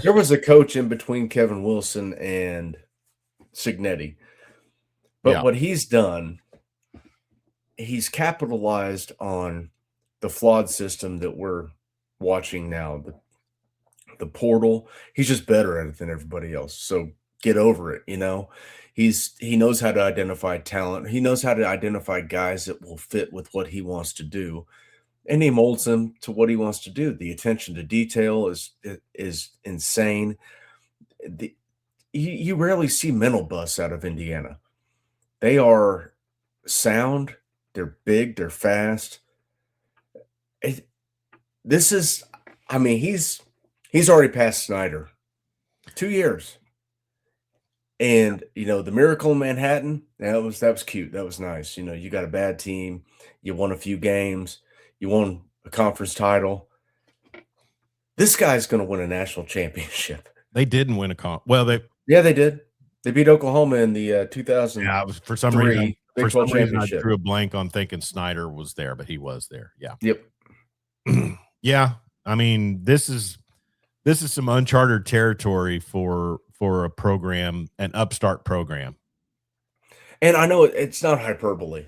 [SPEAKER 2] There was a coach in between Kevin Wilson and Signetti. But
[SPEAKER 1] Yeah,
[SPEAKER 2] what he's done, he's capitalized on the flawed system that we're watching now, the portal. He's just better at it than everybody else. So get over it, you know. He knows how to identify talent. He knows how to identify guys that will fit with what he wants to do, and he molds them to what he wants to do. The attention to detail is insane. The, you rarely see mental busts out of Indiana. They are sound, they're big, they're fast. It, this is, I mean, he's already passed Snyder 2 years. And you know, the miracle in Manhattan, that was cute. That was nice. You know, you got a bad team, you won a few games, you won a conference title. This guy's going to win a national championship.
[SPEAKER 1] they didn't win a comp. Well, they
[SPEAKER 2] Yeah, they did. They beat Oklahoma in the
[SPEAKER 1] yeah,
[SPEAKER 2] 2003
[SPEAKER 1] for some reason
[SPEAKER 2] Big 12
[SPEAKER 1] I
[SPEAKER 2] championship.
[SPEAKER 1] drew a blank on thinking Snyder was there, but he was there. Yeah.
[SPEAKER 2] Yep.
[SPEAKER 1] Yeah. I mean, this is some uncharted territory for a program, an upstart program.
[SPEAKER 2] And I know it's not hyperbole.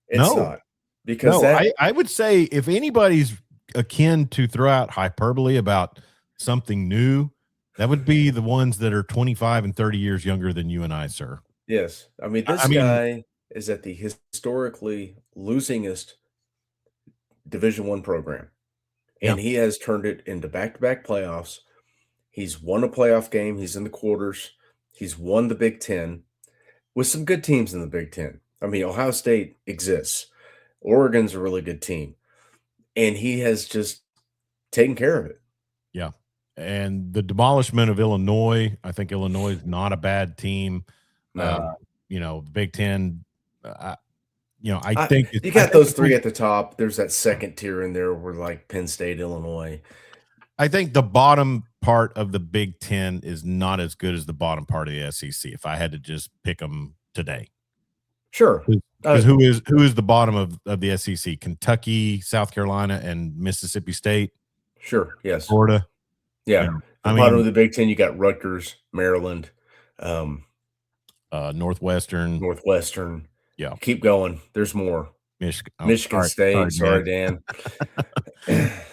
[SPEAKER 2] It's
[SPEAKER 1] No,
[SPEAKER 2] not, because
[SPEAKER 1] I would say if anybody's akin to throw out hyperbole about something new, that would be the ones that are 25 and 30 years younger than you and I, sir.
[SPEAKER 2] yes. I mean, this
[SPEAKER 1] I mean,
[SPEAKER 2] guy is at the historically losingest Division One program,
[SPEAKER 1] yeah,
[SPEAKER 2] and he has turned it into back-to-back playoffs. He's won a playoff game. He's in the quarters. He's won the Big Ten with some good teams in the Big Ten. I mean, Ohio State exists. Oregon's a really good team, and he has just taken care of it.
[SPEAKER 1] yeah. And the demolishment of Illinois, I think Illinois is not a bad team.
[SPEAKER 2] No,
[SPEAKER 1] You know, the Big Ten, I think
[SPEAKER 2] you
[SPEAKER 1] I
[SPEAKER 2] got
[SPEAKER 1] think
[SPEAKER 2] those three at the top. There's that second tier in there where like Penn State, Illinois.
[SPEAKER 1] I think the bottom part of the Big Ten is not as good as the bottom part of the SEC. If I had to just pick them today,
[SPEAKER 2] Sure.
[SPEAKER 1] because who is the bottom of the SEC? Kentucky, South Carolina, and Mississippi State,
[SPEAKER 2] Sure. Yes.
[SPEAKER 1] Florida.
[SPEAKER 2] Yeah.
[SPEAKER 1] Yeah.
[SPEAKER 2] The
[SPEAKER 1] I
[SPEAKER 2] bottom
[SPEAKER 1] mean,
[SPEAKER 2] of the Big Ten, you got Rutgers, Maryland,
[SPEAKER 1] Northwestern.
[SPEAKER 2] Northwestern.
[SPEAKER 1] Yeah,
[SPEAKER 2] Keep going. There's more.
[SPEAKER 1] Michigan.
[SPEAKER 2] Michigan State. Sorry, Dan.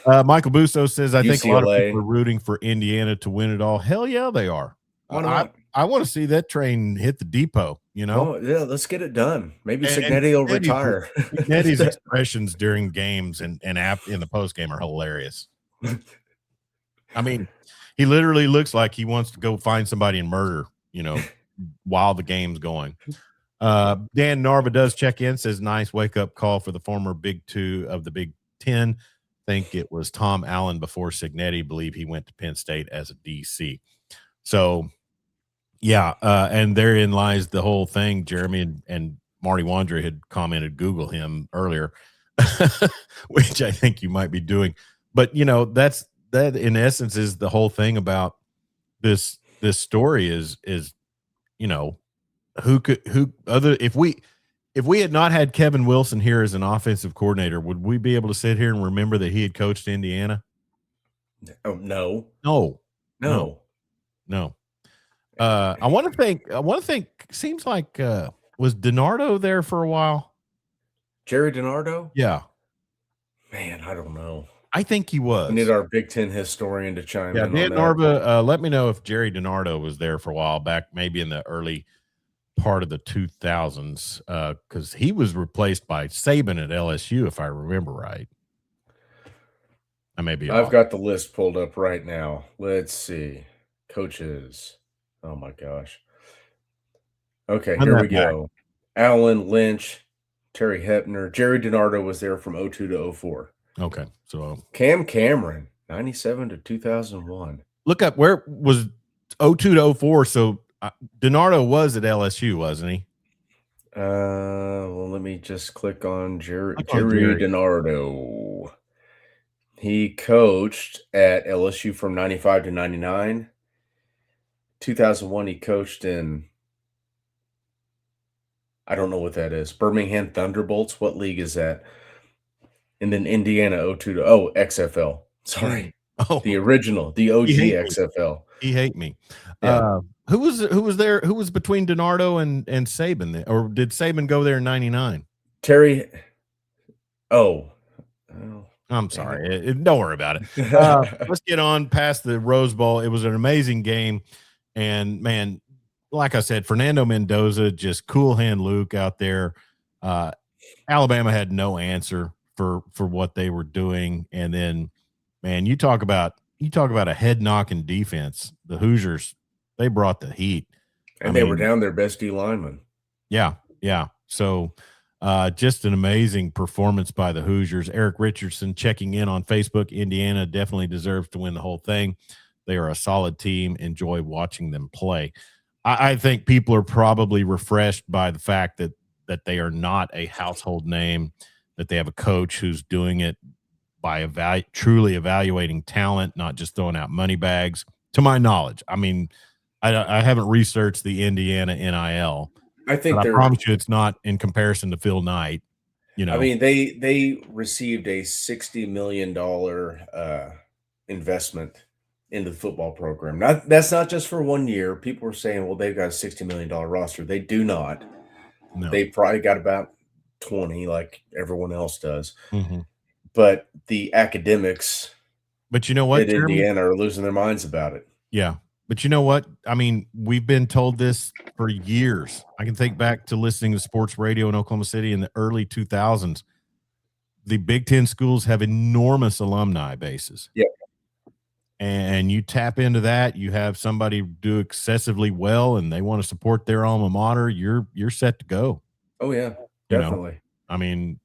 [SPEAKER 1] Michael Busso says, I think a lot of
[SPEAKER 2] UCLA.
[SPEAKER 1] people are rooting for Indiana to win it all. Hell yeah, they are.
[SPEAKER 2] Why not?
[SPEAKER 1] I want to see that train hit the depot, you know?
[SPEAKER 2] Oh, yeah, let's get it done. Maybe
[SPEAKER 1] And
[SPEAKER 2] Signetti will retire.
[SPEAKER 1] Nettie's expressions during games and in the post game are hilarious. I mean, he literally looks like he wants to go find somebody and murder, while the game's going. Dan Narva does check in, says nice wake up call for the former Big Two of the Big Ten. Think it was Tom Allen before Signetti. Believe he went to Penn State as a DC. So, yeah, and therein lies the whole thing. Jeremy and Marty Wandry had commented, Google him earlier, which I think you might be doing. But that in essence is the whole thing about this story is if we had not had Kevin Wilson here as an offensive coordinator, would we be able to sit here and remember that he had coached Indiana?
[SPEAKER 2] Oh, no.
[SPEAKER 1] I want to think seems like was DiNardo there for a while?
[SPEAKER 2] Jerry DiNardo?
[SPEAKER 1] Yeah.
[SPEAKER 2] Man, I don't know.
[SPEAKER 1] I think he was.
[SPEAKER 2] We need our Big Ten historian to chime in on
[SPEAKER 1] Dan
[SPEAKER 2] that.
[SPEAKER 1] Narva, let me know if Jerry DiNardo was there for a while back, maybe in the early part of the 2000s, because he was replaced by Saban at LSU, if I remember right. I may be
[SPEAKER 2] I've
[SPEAKER 1] off.
[SPEAKER 2] got the list pulled up right now. Let's see. Coaches. Oh my gosh. Okay, here we go. Allen, Lynch, Terry Hepner, Jerry DiNardo was there from 02 to 04.
[SPEAKER 1] Okay, so
[SPEAKER 2] Cam Cameron, 97 to 2001.
[SPEAKER 1] Look up where was 02 to 04. So DiNardo was at LSU, wasn't he?
[SPEAKER 2] Well, let me just click on Jerry DiNardo. He coached at LSU from 95 to 99. 2001, he coached in, I don't know what that is. Birmingham Thunderbolts. What league is that? and then Indiana 02 to XFL.
[SPEAKER 1] Mm.
[SPEAKER 2] Sorry. The
[SPEAKER 1] Oh,
[SPEAKER 2] original, the
[SPEAKER 1] he
[SPEAKER 2] OG
[SPEAKER 1] hate me.
[SPEAKER 2] XFL.
[SPEAKER 1] He hate me.
[SPEAKER 2] Yeah.
[SPEAKER 1] Who was there? Who was between DiNardo and Saban? Or did Saban go there in '99?
[SPEAKER 2] Terry oh, oh,
[SPEAKER 1] I'm
[SPEAKER 2] dang
[SPEAKER 1] sorry. Don't worry about it.
[SPEAKER 2] it.
[SPEAKER 1] Let's get on past the Rose Bowl. It was an amazing game, and man, like I said, Fernando Mendoza, just cool hand Luke out there. Uh, Alabama had no answer for what they were doing, and then, man, you talk about a head knocking defense. The Hoosiers, they brought the heat. I
[SPEAKER 2] And they were
[SPEAKER 1] mean,
[SPEAKER 2] down their best D lineman.
[SPEAKER 1] yeah, yeah. So, just an amazing performance by the Hoosiers. Eric Richardson checking in on Facebook. Indiana definitely deserves to win the whole thing. They are a solid team. Enjoy watching them play. I think people are probably refreshed by the fact that they are not a household name, that they have a coach who's doing it by truly evaluating talent, not just throwing out money bags. To my knowledge, I mean, I haven't researched the Indiana NIL,
[SPEAKER 2] I
[SPEAKER 1] but
[SPEAKER 2] think
[SPEAKER 1] I
[SPEAKER 2] they're
[SPEAKER 1] promise you it's not in comparison to Phil Knight, you
[SPEAKER 2] I
[SPEAKER 1] know?
[SPEAKER 2] mean, they received a $60 million investment into the football program. Not that's not just for 1 year. People are saying, well, they've got a $60 million roster. They do not.
[SPEAKER 1] No.
[SPEAKER 2] They probably got about 20 like everyone else does.
[SPEAKER 1] Mhm.
[SPEAKER 2] But the academics
[SPEAKER 1] But you know what,
[SPEAKER 2] at
[SPEAKER 1] Jeremy?
[SPEAKER 2] Indiana are losing their minds about it.
[SPEAKER 1] Yeah. But you know what? I mean, we've been told this for years. I can think back to listening to sports radio in Oklahoma City in the early 2000s. The Big Ten schools have enormous alumni bases.
[SPEAKER 2] Yeah.
[SPEAKER 1] And you tap into that, you have somebody do excessively well and they want to support their alma mater, you're set to go,
[SPEAKER 2] Oh yeah,
[SPEAKER 1] you know.
[SPEAKER 2] definitely.
[SPEAKER 1] I mean,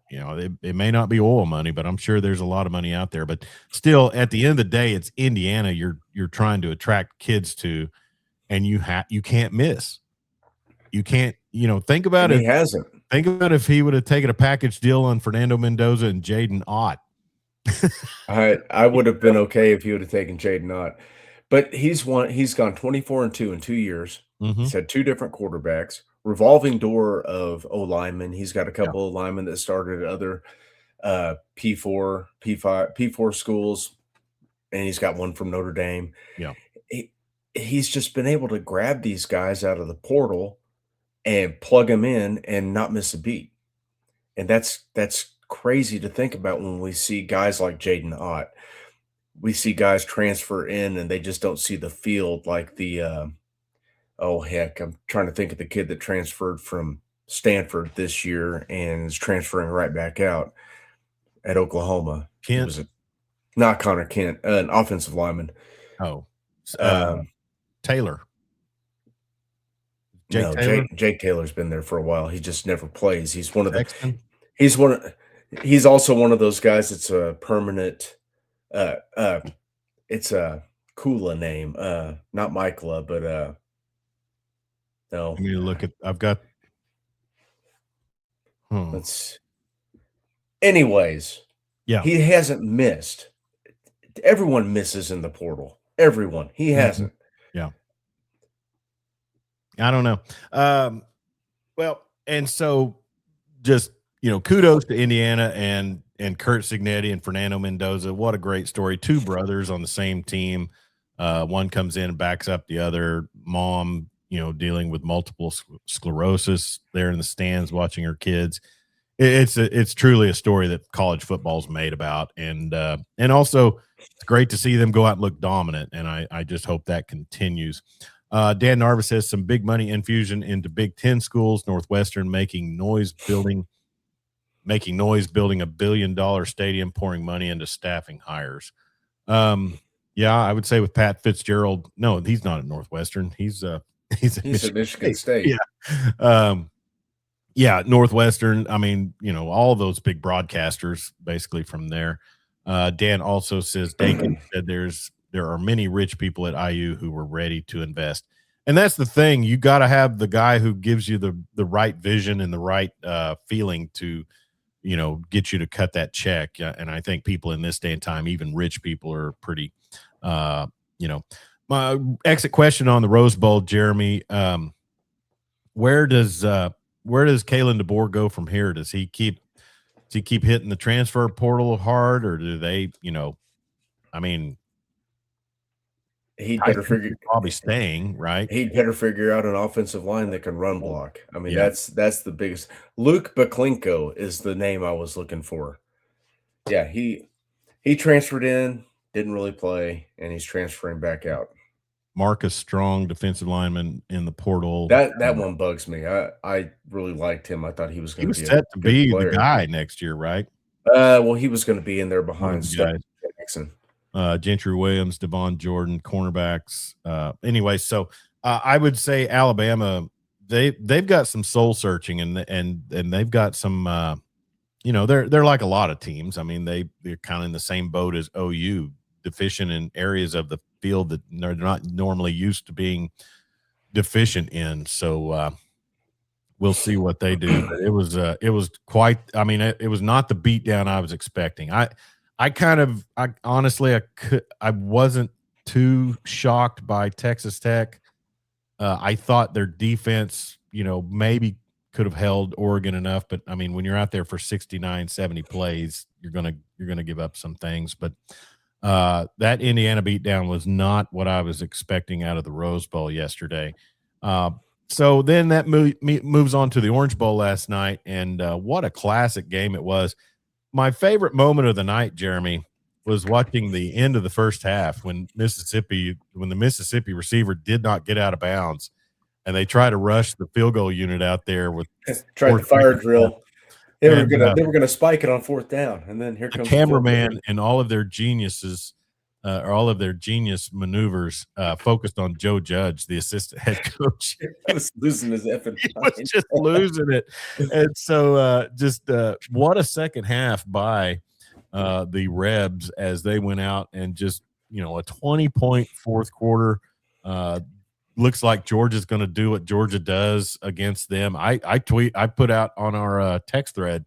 [SPEAKER 1] it may not be oil money, but I'm sure there's a lot of money out there. But still, at the end of the day, it's Indiana. You're trying to attract kids to, and you can't miss. You can't. Think about
[SPEAKER 2] And
[SPEAKER 1] it.
[SPEAKER 2] he hasn't.
[SPEAKER 1] Think about if he would have taken a package deal on Fernando Mendoza and Jaden Ott.
[SPEAKER 2] I would have been okay if he would have taken Jaden Ott. But he's gone 24-2 in 2 years.
[SPEAKER 1] Mm-hmm.
[SPEAKER 2] He's had 2 different quarterbacks, revolving door of O linemen. He's got a
[SPEAKER 1] Yeah.
[SPEAKER 2] couple of linemen that started at other P4, P5, P4 schools, and he's got one from Notre Dame.
[SPEAKER 1] Yeah.
[SPEAKER 2] He, he's just been able to grab these guys out of the portal and plug them in and not miss a beat. And that's crazy to think about when we see guys like Jaden Ott. We see guys transfer in and they just don't see the field like oh heck, I'm trying to think of the kid that transferred from Stanford this year and is transferring right back out at Oklahoma. It
[SPEAKER 1] Kent.
[SPEAKER 2] was not Connor Kent, an offensive lineman.
[SPEAKER 1] Oh,
[SPEAKER 2] Um,
[SPEAKER 1] Taylor. Jake
[SPEAKER 2] no,
[SPEAKER 1] Taylor.
[SPEAKER 2] Jake Taylor's been there for a while. He just never plays.
[SPEAKER 1] Sexton.
[SPEAKER 2] He's one of he's also one of those guys that's a permanent uh uh it's a Kula name, not Michaela, but
[SPEAKER 1] Let
[SPEAKER 2] no,
[SPEAKER 1] me look at. I've got.
[SPEAKER 2] let's anyways,
[SPEAKER 1] Yeah.
[SPEAKER 2] he hasn't missed. Everyone misses in the portal. Everyone. He
[SPEAKER 1] Mhm.
[SPEAKER 2] hasn't.
[SPEAKER 1] Yeah. I don't know. Well, and so just kudos to Indiana and Kurt Signetti and Fernando Mendoza. What a great story. Two brothers on the same team. One comes in and backs up the other. Mom, dealing with multiple sclerosis there in the stands watching her kids. It's truly a story that college football's made about, and also it's great to see them go out and look dominant, and I just hope that continues. Dan Narvis has some big money infusion into Big Ten schools. Northwestern making noise building $1 billion stadium, pouring money into staffing hires. Yeah, I would say with Pat Fitzgerald, no, he's not at Northwestern. He's at
[SPEAKER 2] He's at
[SPEAKER 1] Michigan
[SPEAKER 2] Michigan
[SPEAKER 1] State.
[SPEAKER 2] State.
[SPEAKER 1] Yeah. Yeah, Northwestern. I mean, all those big broadcasters basically from there. Dan also says Dakin said there are many rich people at IU who were ready to invest. And that's the thing. You got to have the guy who gives you the right vision and the right feeling to, get you to cut that check. And I think people in this day and time, even rich people, are pretty, you know. My exit question on the Rose Bowl, Jeremy. Where does Kalen DeBoer go from here? Does he keep does he keep hitting the transfer portal hard, or do they, I mean,
[SPEAKER 2] He'd
[SPEAKER 1] I
[SPEAKER 2] better
[SPEAKER 1] think
[SPEAKER 2] figure
[SPEAKER 1] he's probably staying, right?
[SPEAKER 2] he'd better figure out an offensive line that can run block. I mean,
[SPEAKER 1] Yeah.
[SPEAKER 2] that's the biggest. Luke Baklenko is the name I was looking for. Yeah, he transferred in, didn't really play, and he's transferring back out.
[SPEAKER 1] Marcus Strong, defensive lineman in the portal.
[SPEAKER 2] That one bugs me. I really liked him. I thought he was
[SPEAKER 1] He
[SPEAKER 2] going to
[SPEAKER 1] was
[SPEAKER 2] be a
[SPEAKER 1] set to
[SPEAKER 2] good
[SPEAKER 1] be the
[SPEAKER 2] player.
[SPEAKER 1] guy next year, right?
[SPEAKER 2] Well, he was going to be in there
[SPEAKER 1] One of
[SPEAKER 2] behind
[SPEAKER 1] the
[SPEAKER 2] Steph
[SPEAKER 1] guys.
[SPEAKER 2] Jackson.
[SPEAKER 1] Gentry Williams, Devon Jordan, cornerbacks. Anyway, so I would say Alabama, they've got some soul searching, and they've got some they're like a lot of teams. I mean, they're kind of in the same boat as OU, deficient in areas of the field that they're not normally used to being deficient in. So we'll see what they do. But it was quite. I mean, it was not the beatdown I was expecting. I honestly, I wasn't too shocked by Texas Tech. I thought their defense, maybe could have held Oregon enough, but I mean, when you're out there for 69, 70 plays, you're gonna give up some things. But that Indiana beatdown was not what I was expecting out of the Rose Bowl yesterday. So then that moves on to the Orange Bowl last night, and what a classic game it was. My favorite moment of the night, Jeremy, was watching the end of the first half when the Mississippi receiver did not get out of bounds, and they try to rush the field goal unit out there with
[SPEAKER 2] Tried
[SPEAKER 1] 4
[SPEAKER 2] the fire
[SPEAKER 1] seconds left.
[SPEAKER 2] drill. They were
[SPEAKER 1] And
[SPEAKER 2] gonna spike it on fourth down, and then here
[SPEAKER 1] a
[SPEAKER 2] comes the field goal.
[SPEAKER 1] cameraman and all of their geniuses or all of their genius maneuvers focused on Joe Judge, the assistant head coach.
[SPEAKER 2] He was losing his effing
[SPEAKER 1] He was
[SPEAKER 2] mind.
[SPEAKER 1] just losing it. And so what a second half by the Rebs as they went out and just, a 20-point fourth quarter. Looks like Georgia's going to do what Georgia does against them. I put out on our text thread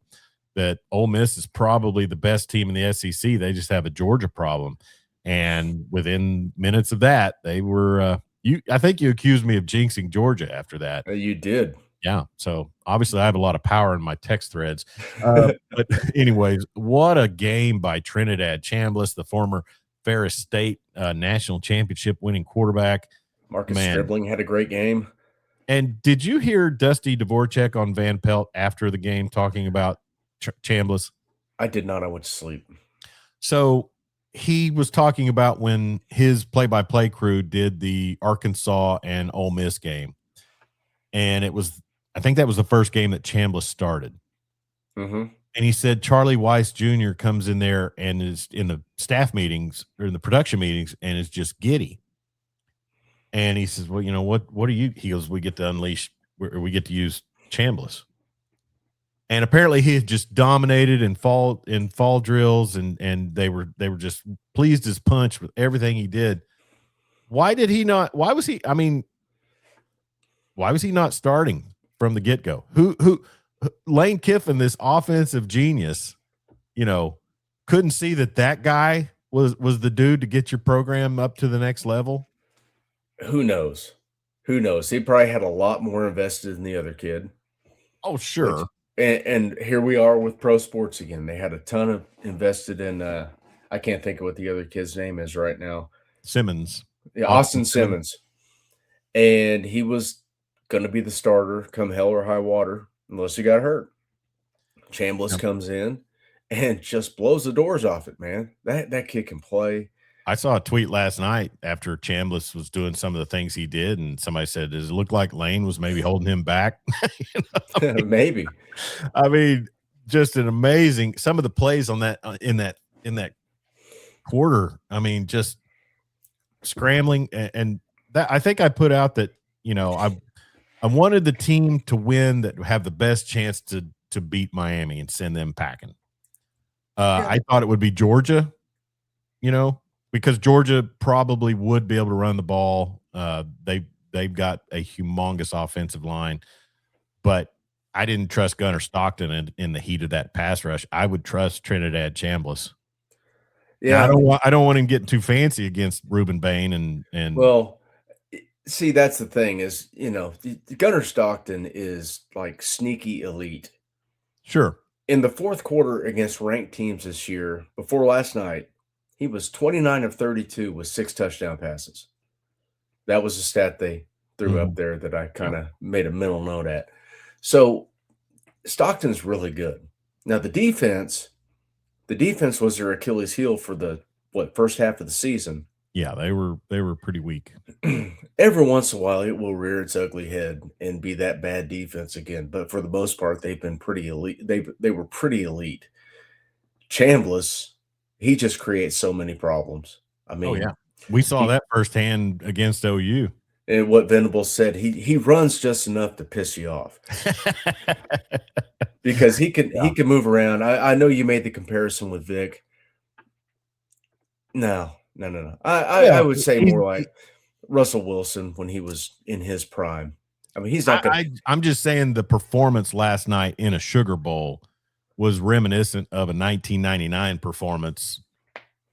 [SPEAKER 1] that Ole Miss is probably the best team in the SEC. They just have a Georgia problem. And within minutes of that, they were I think you accused me of jinxing Georgia after that.
[SPEAKER 2] You did.
[SPEAKER 1] Yeah. So obviously I have a lot of power in my text threads. But anyways, what a game by Trinidad Chambliss, the former Ferris State national championship winning quarterback.
[SPEAKER 2] Marcus Stribling had a great game.
[SPEAKER 1] And did you hear Dusty Dvorak on Van Pelt after the game talking about Chambliss?
[SPEAKER 2] I did not. I went to sleep.
[SPEAKER 1] So he was talking about when his play-by-play crew did the Arkansas and Ole Miss game. And I think that was the first game that Chambliss started.
[SPEAKER 2] Mm-hmm.
[SPEAKER 1] And he said Charlie Weiss Jr. comes in there and is in the staff meetings or in the production meetings and is just giddy. And he says, well, what are you? He goes, we get to use Chambliss. And apparently he had just dominated in fall drills, and they were just pleased as punch with everything he did. Why was he not starting from the get-go? Who Lane Kiffin, this offensive genius, couldn't see that guy was the dude to get your program up to the next level?
[SPEAKER 2] Who knows? He probably had a lot more invested in the other kid.
[SPEAKER 1] Oh, sure.
[SPEAKER 2] And here we are with pro sports again. They had a ton of invested in I can't think of what the other kid's name is right now.
[SPEAKER 1] Simmons.
[SPEAKER 2] Yeah, Austin Simmons. And he was going to be the starter come hell or high water unless he got hurt. Chambliss comes in and just blows the doors off it, man. That kid can play.
[SPEAKER 1] I saw a tweet last night after Chambliss was doing some of the things he did, and somebody said, does it look like Lane was maybe holding him back?
[SPEAKER 2] Maybe.
[SPEAKER 1] I mean, just an amazing – some of the plays on that in that quarter, I mean, just scrambling. And that I think I put out that, I wanted the team to win that have the best chance to beat Miami and send them packing. I thought it would be Georgia, because Georgia probably would be able to run the ball. They've got a humongous offensive line, but I didn't trust Gunnar Stockton in the heat of that pass rush. I would trust Trinidad Chambliss. Yeah, now, I don't want him getting too fancy against Reuben Bain and
[SPEAKER 2] well, see, that's the thing is, Gunnar Stockton is like sneaky elite.
[SPEAKER 1] Sure.
[SPEAKER 2] In the fourth quarter against ranked teams this year, before last night, he was 29 of 32 with 6 touchdown passes. That was a stat they threw up
[SPEAKER 1] Mhm.
[SPEAKER 2] there that I
[SPEAKER 1] Yeah.
[SPEAKER 2] kinda made a mental note at. So, Stockton's really good. Now the defense was their Achilles heel for the, first half of the season.
[SPEAKER 1] Yeah, they were pretty weak.
[SPEAKER 2] Every once in a while, it will rear its ugly head and be that bad defense again, but for the most part, they've been pretty elite. They were pretty elite. Chambliss, he just creates so many problems. I
[SPEAKER 1] Oh, yeah.
[SPEAKER 2] mean,
[SPEAKER 1] We saw
[SPEAKER 2] he
[SPEAKER 1] that firsthand against OU.
[SPEAKER 2] and what Venables said, he runs just enough to piss you off because he
[SPEAKER 1] Yeah.
[SPEAKER 2] can move around. I know you made the comparison with Vic. No, no, no, no. I
[SPEAKER 1] Well,
[SPEAKER 2] would say
[SPEAKER 1] he's
[SPEAKER 2] more like Russell Wilson when he was in his prime. I mean, he's not gonna
[SPEAKER 1] I'm just saying the performance last night in a Sugar Bowl was reminiscent of a 1999 performance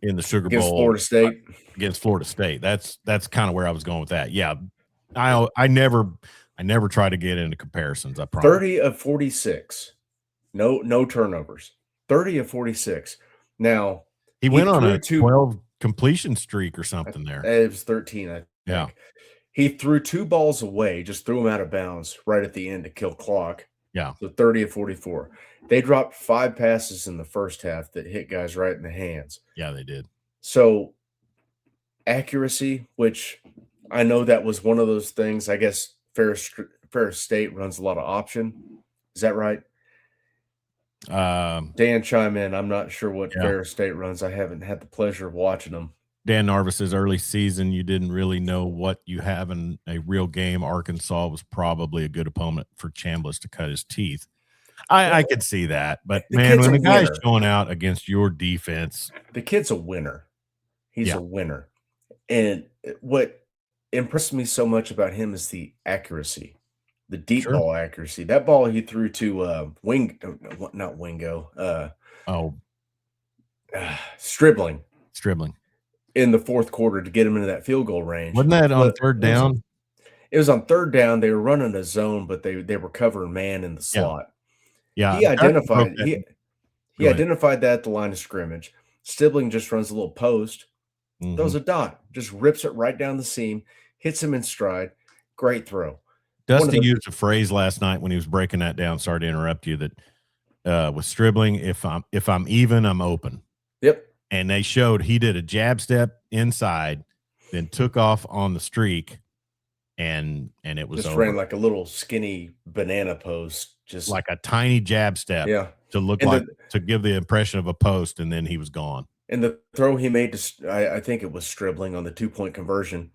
[SPEAKER 1] in the Sugar
[SPEAKER 2] against
[SPEAKER 1] Bowl
[SPEAKER 2] Florida State.
[SPEAKER 1] against Florida State. That's kinda where I was going with that. Yeah. I never try to get into comparisons, I promise.
[SPEAKER 2] 30 of 46. No turnovers. 30 of 46. Now,
[SPEAKER 1] He
[SPEAKER 2] he
[SPEAKER 1] went on
[SPEAKER 2] threw
[SPEAKER 1] a
[SPEAKER 2] 2
[SPEAKER 1] 12 completion streak or something there.
[SPEAKER 2] it was 13, I
[SPEAKER 1] Yeah.
[SPEAKER 2] think. He threw 2 balls away, just threw them out of bounds right at the end to kill clock.
[SPEAKER 1] Yeah.
[SPEAKER 2] So 30 of 44. They dropped 5 passes in the first half that hit guys right in the hands.
[SPEAKER 1] Yeah, they did.
[SPEAKER 2] So accuracy, which I know that was one of those things. I guess Ferris State runs a lot of option. Is that right?
[SPEAKER 1] Um,
[SPEAKER 2] Dan, chime in. I'm not sure what
[SPEAKER 1] yeah.
[SPEAKER 2] Ferris State runs. I haven't had the pleasure of watching them.
[SPEAKER 1] Dan Narvis's early season, you didn't really know what you have in a real game. Arkansas was probably a good opponent for Chambliss to cut his teeth. I could see that, but
[SPEAKER 2] The
[SPEAKER 1] man,
[SPEAKER 2] kid's
[SPEAKER 1] when
[SPEAKER 2] a
[SPEAKER 1] the guy's
[SPEAKER 2] winner.
[SPEAKER 1] showing out against your defense,
[SPEAKER 2] The kid's a winner. He's
[SPEAKER 1] yeah,
[SPEAKER 2] a winner. And what impressed me so much about him is the accuracy, the deep
[SPEAKER 1] sure.
[SPEAKER 2] ball accuracy. That ball he threw to not Wingo,
[SPEAKER 1] Oh,
[SPEAKER 2] Stribling
[SPEAKER 1] Stribling.
[SPEAKER 2] in the fourth quarter to get him into that field goal range.
[SPEAKER 1] Wasn't that on
[SPEAKER 2] But
[SPEAKER 1] third down?
[SPEAKER 2] it was on third down. They were running a zone, but they were covering man in the
[SPEAKER 1] Yeah.
[SPEAKER 2] slot.
[SPEAKER 1] Yeah.
[SPEAKER 2] He
[SPEAKER 1] Jackson broke
[SPEAKER 2] identified
[SPEAKER 1] that.
[SPEAKER 2] he
[SPEAKER 1] Go ahead.
[SPEAKER 2] identified that at the line of scrimmage. Stibling just runs a little post, throws
[SPEAKER 1] Mhm.
[SPEAKER 2] a dot, just rips it right down the seam, hits him in stride. Great throw. One of
[SPEAKER 1] Dusty
[SPEAKER 2] the
[SPEAKER 1] used a phrase last night when he was breaking that down. Sorry to interrupt you. That with Stribling, if I'm even, I'm open.
[SPEAKER 2] Yep.
[SPEAKER 1] And they showed he did a jab step inside, then took off on the streak, and it was
[SPEAKER 2] Just
[SPEAKER 1] over.
[SPEAKER 2] ran like a little skinny banana post. Just
[SPEAKER 1] Like a tiny jab step
[SPEAKER 2] yeah.
[SPEAKER 1] to look
[SPEAKER 2] And
[SPEAKER 1] like
[SPEAKER 2] the
[SPEAKER 1] to give the impression of a post, and then he was gone.
[SPEAKER 2] and the throw he made to I think it was Stribling on the 2-point conversion.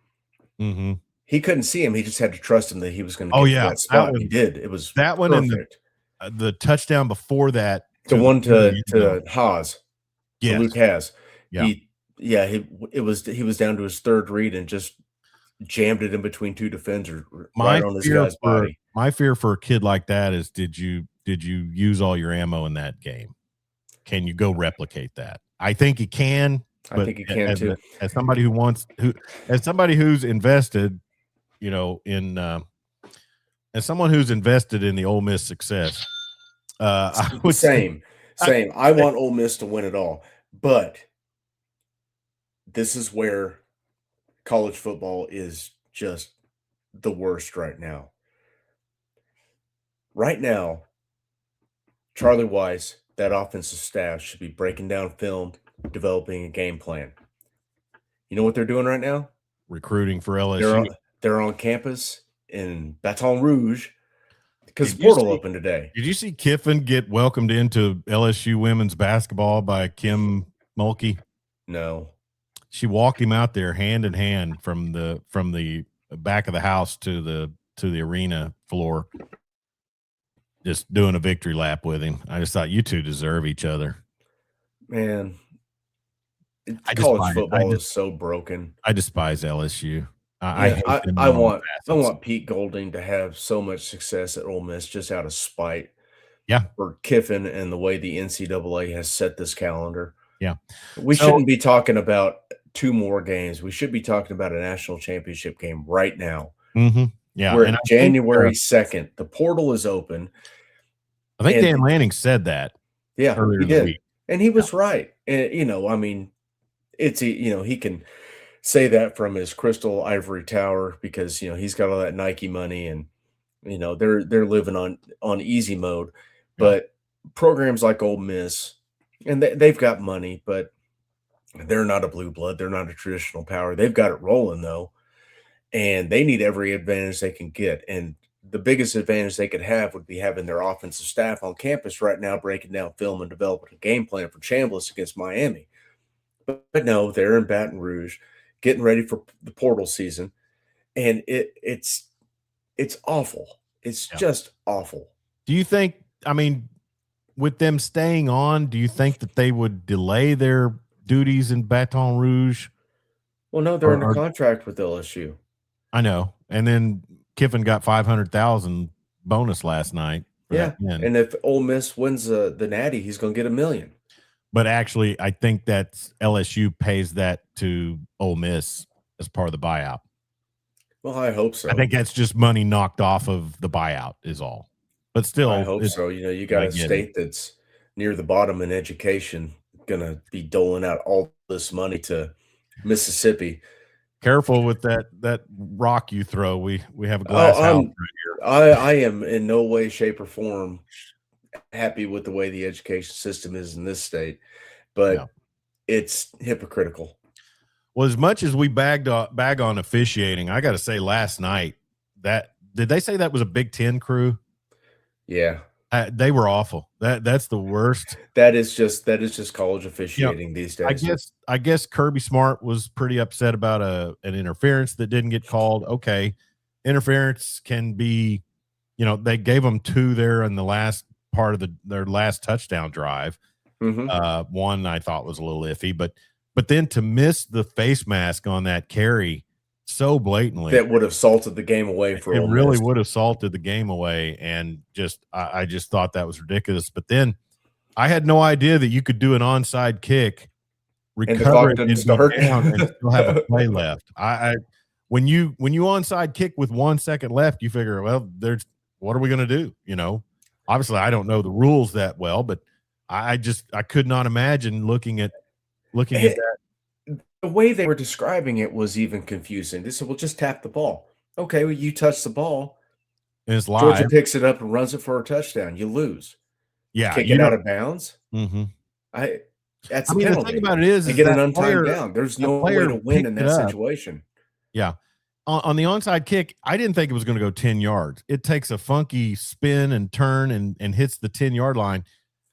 [SPEAKER 1] Mhm.
[SPEAKER 2] He couldn't see him. He just had to trust him that he was going to
[SPEAKER 1] Oh,
[SPEAKER 2] get to
[SPEAKER 1] yeah.
[SPEAKER 2] that spot. He did. It was
[SPEAKER 1] That one and
[SPEAKER 2] perfect.
[SPEAKER 1] the touchdown before that
[SPEAKER 2] The
[SPEAKER 1] to the
[SPEAKER 2] one
[SPEAKER 1] end
[SPEAKER 2] to
[SPEAKER 1] zone.
[SPEAKER 2] Haas, to
[SPEAKER 1] Yes.
[SPEAKER 2] Luke Haas.
[SPEAKER 1] Yeah.
[SPEAKER 2] He was down to his third read and just jammed it in between 2 defenders
[SPEAKER 1] My
[SPEAKER 2] right on this
[SPEAKER 1] fear
[SPEAKER 2] guy's
[SPEAKER 1] for
[SPEAKER 2] body.
[SPEAKER 1] my fear for a kid like that is did you use all your ammo in that game? Can you go replicate that? I think you can,
[SPEAKER 2] I
[SPEAKER 1] but
[SPEAKER 2] think he can too.
[SPEAKER 1] as somebody as somebody who's invested, in as someone who's invested in the Ole Miss success, I would say
[SPEAKER 2] Same. I want Ole Miss to win it all, but this is where college football is just the worst right now. Right now, Charlie Weiss, that offensive staff should be breaking down film, developing a game plan. You know what they're doing right now?
[SPEAKER 1] recruiting for
[SPEAKER 2] They're
[SPEAKER 1] LSU.
[SPEAKER 2] on, they're on campus in Baton Rouge because
[SPEAKER 1] Did
[SPEAKER 2] the
[SPEAKER 1] you
[SPEAKER 2] portal
[SPEAKER 1] see
[SPEAKER 2] opened today.
[SPEAKER 1] Did you see Kiffin get welcomed into LSU women's basketball by Kim Mulkey?
[SPEAKER 2] No.
[SPEAKER 1] She walked him out there hand in hand from the back of the house to the arena floor, just doing a victory lap with him. I just thought you two deserve each other.
[SPEAKER 2] Man,
[SPEAKER 1] I
[SPEAKER 2] college football is so broken.
[SPEAKER 1] I despise LSU. I
[SPEAKER 2] Yeah,
[SPEAKER 1] hate them.
[SPEAKER 2] I
[SPEAKER 1] in all
[SPEAKER 2] want
[SPEAKER 1] facets.
[SPEAKER 2] Pete Golding to have so much success at Ole Miss just out of spite
[SPEAKER 1] Yeah,
[SPEAKER 2] for Kiffin and the way the NCAA has set this calendar.
[SPEAKER 1] yeah.
[SPEAKER 2] We
[SPEAKER 1] So-
[SPEAKER 2] shouldn't be talking about 2 more games. We should be talking about a national championship game right now.
[SPEAKER 1] Mhm. Yeah,
[SPEAKER 2] We're
[SPEAKER 1] and
[SPEAKER 2] January 2nd. The portal is open.
[SPEAKER 1] I think
[SPEAKER 2] and
[SPEAKER 1] Dan Lanning said that.
[SPEAKER 2] Yeah,
[SPEAKER 1] earlier
[SPEAKER 2] he
[SPEAKER 1] in the
[SPEAKER 2] did,
[SPEAKER 1] week.
[SPEAKER 2] and he
[SPEAKER 1] Yeah,
[SPEAKER 2] was right, and, I mean, he can say that from his crystal ivory tower because, he's got all that Nike money and, they're living on easy mode,
[SPEAKER 1] yeah,
[SPEAKER 2] but programs like Ole Miss, and they've got money, but they're not a blue blood, they're not a traditional power. They've got it rolling though, and they need every advantage they can get, and the biggest advantage they could have would be having their offensive staff on campus right now breaking down film and developing a game plan for Chambliss against Miami. But no, they're in Baton Rouge getting ready for the portal season, and it's awful. It's
[SPEAKER 1] yeah.
[SPEAKER 2] just awful.
[SPEAKER 1] Do you think? I mean, with them staying on, do you think that they would delay their duties in Baton Rouge?
[SPEAKER 2] Well, no, they're
[SPEAKER 1] Or,
[SPEAKER 2] under
[SPEAKER 1] or
[SPEAKER 2] contract with LSU.
[SPEAKER 1] I know, and then Kiffin got 500,000 bonus last night for that
[SPEAKER 2] Yeah,
[SPEAKER 1] win.
[SPEAKER 2] and if Ole Miss wins the Natty, he's gonna get $1,000,000.
[SPEAKER 1] But actually, I think that LSU pays that to Ole Miss as part of the buyout.
[SPEAKER 2] Well, I hope
[SPEAKER 1] I
[SPEAKER 2] so.
[SPEAKER 1] think that's just money knocked off of the buyout is all. But
[SPEAKER 2] I
[SPEAKER 1] still,
[SPEAKER 2] hope
[SPEAKER 1] it,
[SPEAKER 2] so. You got
[SPEAKER 1] I
[SPEAKER 2] a
[SPEAKER 1] get it.
[SPEAKER 2] state that's near the bottom in education gonna be doling out all this money to Mississippi.
[SPEAKER 1] Careful with that rock you throw. We have a
[SPEAKER 2] Oh,
[SPEAKER 1] glass house right here.
[SPEAKER 2] I am in no way, shape, or form happy with the way the education system is in this state,
[SPEAKER 1] Yeah.
[SPEAKER 2] but it's hypocritical.
[SPEAKER 1] Well, as much as we bag on officiating, I got to say, last night that did they say that was a Big Ten crew?
[SPEAKER 2] Yeah.
[SPEAKER 1] They were awful. That's the worst.
[SPEAKER 2] That is just college
[SPEAKER 1] You know,
[SPEAKER 2] officiating these
[SPEAKER 1] I
[SPEAKER 2] days.
[SPEAKER 1] guess I guess Kirby Smart was pretty upset about an interference that didn't get called. Okay, interference can be, they gave them two there in the last part of their last touchdown drive.
[SPEAKER 2] Mhm.
[SPEAKER 1] One I thought was a little iffy, but then to miss the face mask on that carry so blatantly,
[SPEAKER 2] That would have salted the game away for
[SPEAKER 1] it
[SPEAKER 2] Ole
[SPEAKER 1] really
[SPEAKER 2] Miss,
[SPEAKER 1] would have salted the game away. And I just thought that was ridiculous. But then I had no idea that you could do an onside kick,
[SPEAKER 2] and the
[SPEAKER 1] recover
[SPEAKER 2] clock
[SPEAKER 1] it,
[SPEAKER 2] didn't
[SPEAKER 1] and go
[SPEAKER 2] start.
[SPEAKER 1] down, and still have a play left. I when you onside kick with 1 second left, you figure, well, what are we going to do? Obviously, I don't know the rules that well, but I could not imagine looking at that
[SPEAKER 2] The way they were describing it was even confusing. They said, "Well, just tap the ball." Okay, well, you touch the ball,
[SPEAKER 1] and it's
[SPEAKER 2] Georgia
[SPEAKER 1] live.
[SPEAKER 2] picks it up and runs it for a touchdown. You lose.
[SPEAKER 1] Yeah,
[SPEAKER 2] Kick
[SPEAKER 1] you
[SPEAKER 2] it
[SPEAKER 1] don't.
[SPEAKER 2] out of bounds.
[SPEAKER 1] Mhm.
[SPEAKER 2] I That's
[SPEAKER 1] I
[SPEAKER 2] a
[SPEAKER 1] mean, the thing
[SPEAKER 2] penalty.
[SPEAKER 1] about it is,
[SPEAKER 2] And
[SPEAKER 1] is
[SPEAKER 2] get an
[SPEAKER 1] that
[SPEAKER 2] untimed down. There's no way to win in
[SPEAKER 1] picked it
[SPEAKER 2] that
[SPEAKER 1] up.
[SPEAKER 2] situation.
[SPEAKER 1] Yeah. On the onside kick, I didn't think it was going to go 10 yards. It takes a funky spin and turn and hits the 10-yard line,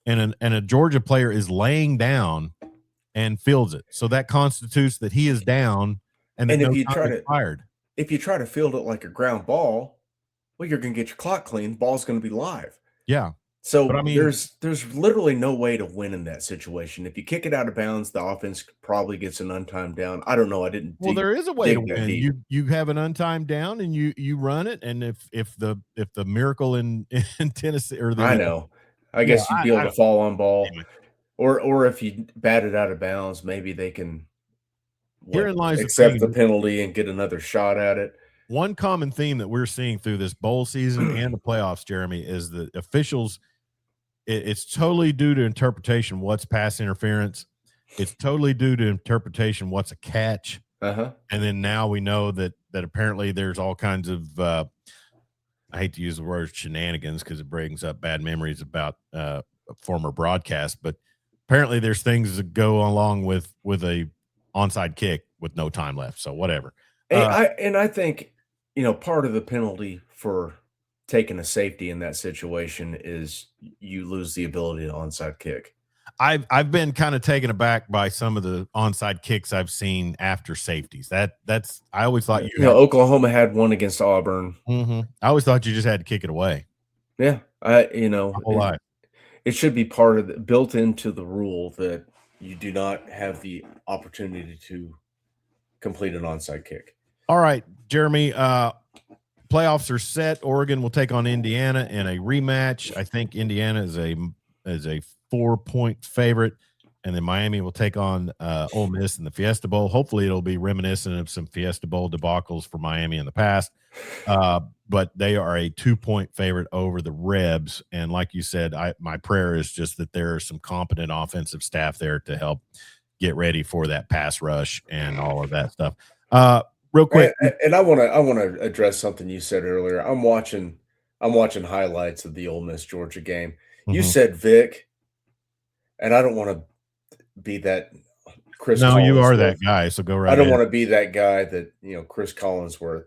[SPEAKER 1] and a Georgia player is laying down and fields it. So that constitutes that he is down and that
[SPEAKER 2] And
[SPEAKER 1] no time expired.
[SPEAKER 2] if you try to field it like a ground ball, well, you're gonna get your clock clean. The ball's gonna be live.
[SPEAKER 1] Yeah. But I
[SPEAKER 2] So
[SPEAKER 1] mean,
[SPEAKER 2] there's literally no way to win in that situation. If you kick it out of bounds, the offense probably gets an untimed down. I don't know. I didn't
[SPEAKER 1] well, there is a way to
[SPEAKER 2] dig that
[SPEAKER 1] win.
[SPEAKER 2] deep.
[SPEAKER 1] You have an untimed down and you run it, and if the miracle in in Tennessee or
[SPEAKER 2] I
[SPEAKER 1] the
[SPEAKER 2] know. I
[SPEAKER 1] yeah,
[SPEAKER 2] guess you'd be
[SPEAKER 1] I
[SPEAKER 2] able to
[SPEAKER 1] don't
[SPEAKER 2] fall on ball,
[SPEAKER 1] anyway.
[SPEAKER 2] or if you bat it out of bounds, maybe they can
[SPEAKER 1] Herein lies the
[SPEAKER 2] accept the
[SPEAKER 1] thing.
[SPEAKER 2] penalty and get another shot at it.
[SPEAKER 1] One common theme that we're seeing through this bowl season and the playoffs, Jeremy, is the officials. It's totally due to interpretation. What's pass interference? It's totally due to interpretation. What's a catch?
[SPEAKER 2] Uh-huh.
[SPEAKER 1] And then now we know that apparently there's all kinds of I hate to use the word shenanigans because it brings up bad memories about a former broadcast, but apparently there's things that go along with a onside kick with no time left. So whatever.
[SPEAKER 2] I think, part of the penalty for taking a safety in that situation is you lose the ability to onside kick.
[SPEAKER 1] I've been kind of taken aback by some of the onside kicks I've seen after safeties. That's I always thought you had.
[SPEAKER 2] Oklahoma had one against Auburn.
[SPEAKER 1] I always thought you just had to kick it away.
[SPEAKER 2] Yeah,
[SPEAKER 1] My whole life.
[SPEAKER 2] it should be part of built into the rule that you do not have the opportunity to complete an onside kick.
[SPEAKER 1] All right, Jeremy. Playoffs are set. Oregon will take on Indiana in a rematch. I think Indiana is a 4-point favorite. and then Miami will take on Ole Miss in the Fiesta Bowl. Hopefully, it'll be reminiscent of some Fiesta Bowl debacles for Miami in the past. But they are a 2-point favorite over the Rebs, and like you said, my prayer is just that there are some competent offensive staff there to help get ready for that pass rush and all of that stuff. Real quick,
[SPEAKER 2] And I wanna address something you said earlier. I'm watching highlights of the Ole Miss Georgia game. You
[SPEAKER 1] mhm.
[SPEAKER 2] said Vic, and I don't wanna be that Chris
[SPEAKER 1] No, you are that
[SPEAKER 2] Collinsworth.
[SPEAKER 1] guy, so go
[SPEAKER 2] I
[SPEAKER 1] right
[SPEAKER 2] don't
[SPEAKER 1] ahead.
[SPEAKER 2] wanna be that guy that, Chris Collinsworth.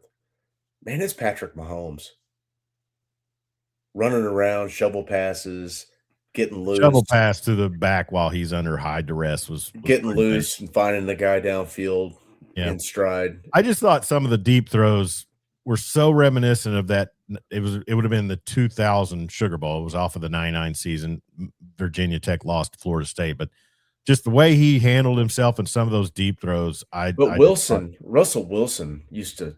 [SPEAKER 2] Man, it's Patrick Mahomes running around, shovel passes, getting loose,
[SPEAKER 1] Shovel pass to the back while he's under high duress was
[SPEAKER 2] getting
[SPEAKER 1] pretty big.
[SPEAKER 2] loose, and finding the guy downfield
[SPEAKER 1] Yeah.
[SPEAKER 2] in stride.
[SPEAKER 1] I just thought some of the deep throws were so reminiscent of that. It would have been the 2000 Sugar Bowl. It was off of the 99 season. Virginia Tech lost to Florida State, but just the way he handled himself in some of those deep throws,
[SPEAKER 2] But
[SPEAKER 1] I just thought
[SPEAKER 2] Russell Wilson used to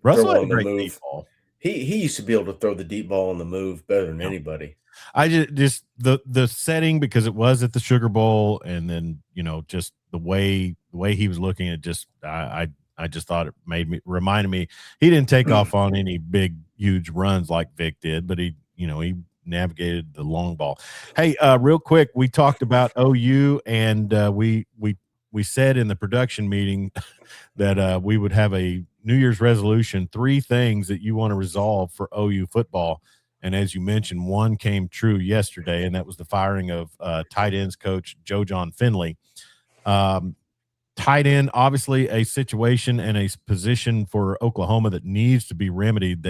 [SPEAKER 1] Russell
[SPEAKER 2] throw
[SPEAKER 1] had a
[SPEAKER 2] on the
[SPEAKER 1] great deep
[SPEAKER 2] move.
[SPEAKER 1] ball.
[SPEAKER 2] He used to be able to throw the deep ball on the move better than
[SPEAKER 1] Yeah.
[SPEAKER 2] anybody.
[SPEAKER 1] I just the setting because it was at the Sugar Bowl, and then just the way he was looking at just I just thought it reminded me he didn't take off on any big huge runs like Vic did, but he navigated the long ball. Hey, real quick, we talked about OU, and we said in the production meeting that we would have a New Year's resolution, 3 things that you want to resolve for OU football. And as you mentioned, one came true yesterday, and that was the firing of tight ends coach Joe John Finley. Tight end, obviously, a situation and a position for Oklahoma that needs to be remedied.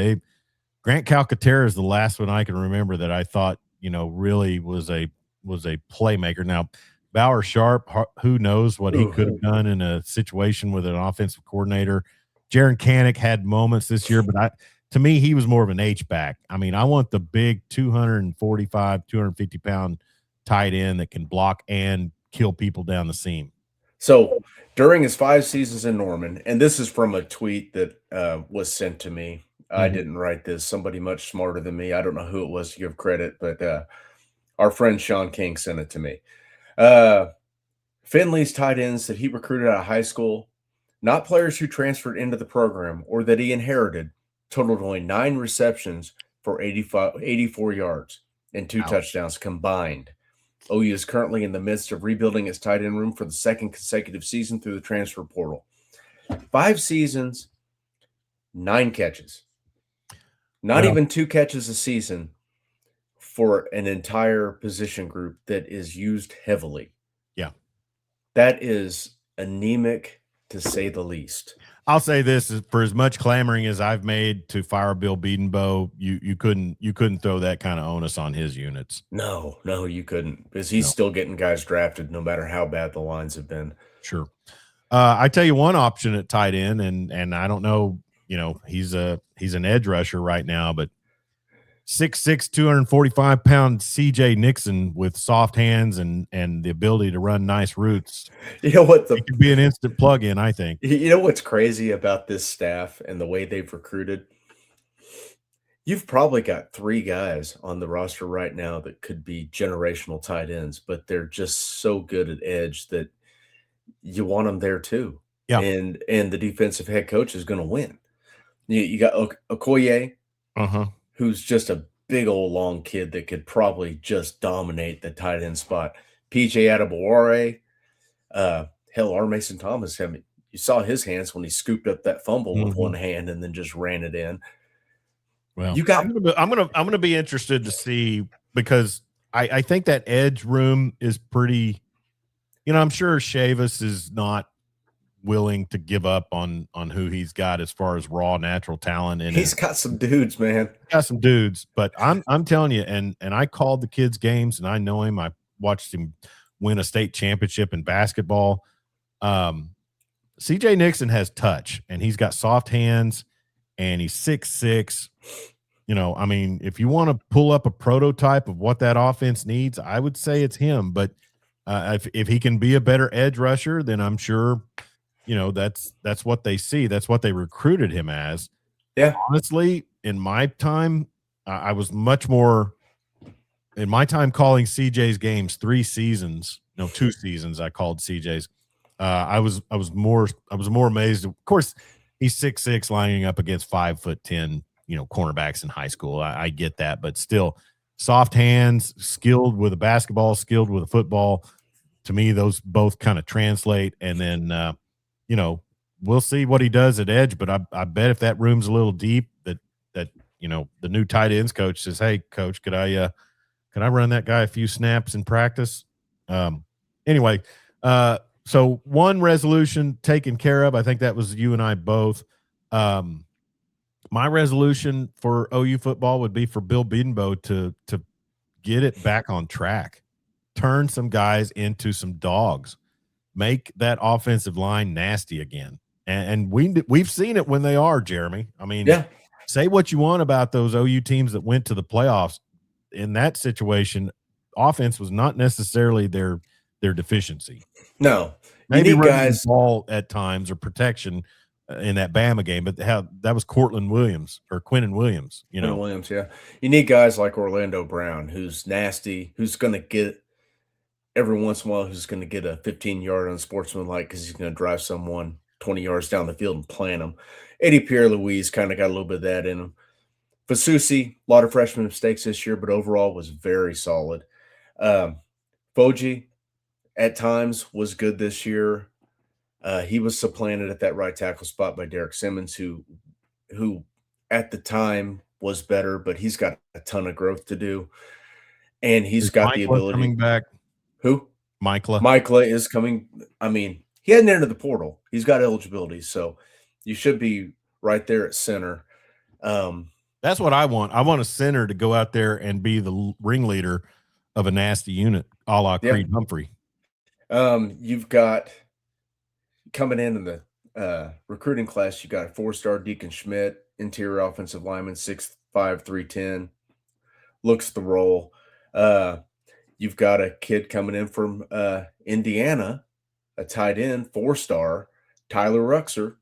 [SPEAKER 1] Grant Calcaterra is the last one I can remember that I thought really was a playmaker. Now, Bauer Sharp, who knows what he could have done in a situation with an offensive coordinator. Jaron Canick had moments this year, but to me, he was more of an H-back. I mean, I want the big 245, 250-pound tight end that can block and kill people down the seam.
[SPEAKER 2] So during his 5 seasons in Norman, and this is from a tweet that was sent to me. I
[SPEAKER 1] Mhm.
[SPEAKER 2] didn't write this. Somebody much smarter than me. I don't know who it was to give credit, but our friend Sean King sent it to me. Finley's tight ends that he recruited out of high school, not players who transferred into the program or that he inherited, totaled only 9 receptions for 84 yards and 2
[SPEAKER 1] Ouch.
[SPEAKER 2] touchdowns combined. OU is currently in the midst of rebuilding its tight end room for the 2nd consecutive season through the transfer portal. 5 seasons, 9 catches. Not
[SPEAKER 1] Well,
[SPEAKER 2] even 2 catches a season for an entire position group that is used heavily.
[SPEAKER 1] yeah.
[SPEAKER 2] That is anemic, to say the least.
[SPEAKER 1] I'll say this: for as much clamoring as I've made to fire Bill Bedenbaugh, you couldn't throw that kind of onus on his units.
[SPEAKER 2] No, you couldn't, because he's
[SPEAKER 1] No,
[SPEAKER 2] still getting guys drafted no matter how bad the lines have been.
[SPEAKER 1] sure. I tell you one option at tight end, and I don't know, he's an edge rusher right now, but 6'6", 245-pound CJ Nixon with soft hands and the ability to run nice routes.
[SPEAKER 2] You know what
[SPEAKER 1] He could be an instant plug-in, I think.
[SPEAKER 2] you know what's crazy about this staff and the way they've recruited? You've probably got 3 guys on the roster right now that could be generational tight ends, but they're just so good at edge that you want them there too.
[SPEAKER 1] Yeah.
[SPEAKER 2] And the defensive head coach is going to win. You got Okoye,
[SPEAKER 1] Uh-huh.
[SPEAKER 2] who's just a big old long kid that could probably just dominate the tight end spot. PJ Adebawore, hell, R. Mason Thomas. I mean, you saw his hands when he scooped up that fumble with one hand and then just ran it in.
[SPEAKER 1] Well,
[SPEAKER 2] You got
[SPEAKER 1] I'm gonna be interested to see because I think that edge room is pretty. I'm sure Chavis is not willing to give up on who he's got as far as raw natural talent, and
[SPEAKER 2] he's got some dudes, man.
[SPEAKER 1] got some dudes. But I'm telling you, and I called the kid's games, and I know him. I watched him win a state championship in basketball. CJ Nixon has touch, and he's got soft hands, and he's 6'6". I mean, if you want to pull up a prototype of what that offense needs, I would say it's him. But if he can be a better edge rusher, then I'm sure, that's what they see. That's what they recruited him as.
[SPEAKER 2] Yeah.
[SPEAKER 1] Honestly, in my time, I was much more in my time calling CJ's games 3 seasons no, 2 seasons I called CJ's. I was more amazed. Of course, he's 6'6", lining up against 5'10", cornerbacks in high school. I get that, but still, soft hands, skilled with a basketball, skilled with a football. To me, those both kind of translate. And then, we'll see what he does at edge. But I bet if that room's a little deep, that the new tight ends coach says, "Hey, coach, could I run that guy a few snaps in practice?" Anyway, so one resolution taken care of. I think that was you and I both. My resolution for OU football would be for Bill Bedenbaugh to get it back on track, turn some guys into some dogs, make that offensive line nasty again. And we've seen it when they are, Jeremy. I mean,
[SPEAKER 2] Yeah.
[SPEAKER 1] say what you want about those OU teams that went to the playoffs. In that situation, offense was not necessarily their deficiency.
[SPEAKER 2] No, you
[SPEAKER 1] Maybe
[SPEAKER 2] need
[SPEAKER 1] running the
[SPEAKER 2] guys.
[SPEAKER 1] ball at times or protection in that Bama game, but that was Cortland Williams or Quinnen Williams.
[SPEAKER 2] Quinn Williams, yeah. You need guys like Orlando Brown, who's nasty, who's going to get every once in a while, who's going to get a 15-yard unsportsmanlike because he's going to drive someone 20 yards down the field and plant them. Eddie Pierre-Louise kind of got a little bit of that in him. Fasusi, a lot of freshman mistakes this year, but overall was very solid. Foji, at times, was good this year. He was supplanted at that right tackle spot by Derek Simmons, who at the time was better, but he's got a ton of growth to do. And he's got the ability.
[SPEAKER 1] Coming back.
[SPEAKER 2] Who? Michaela is coming. I mean, he hadn't entered the portal. He's got eligibility, so you should be right there at center.
[SPEAKER 1] That's what I want. I want a center to go out there and be the ringleader of a nasty unit, a la Creed Humphrey.
[SPEAKER 2] You've got coming in the recruiting class, you got a 4-star Deacon Schmidt, interior offensive lineman, 6'5", 310, looks the role. You've got a kid coming in from Indiana, a tight end, 4-star, Tyler Ruxer,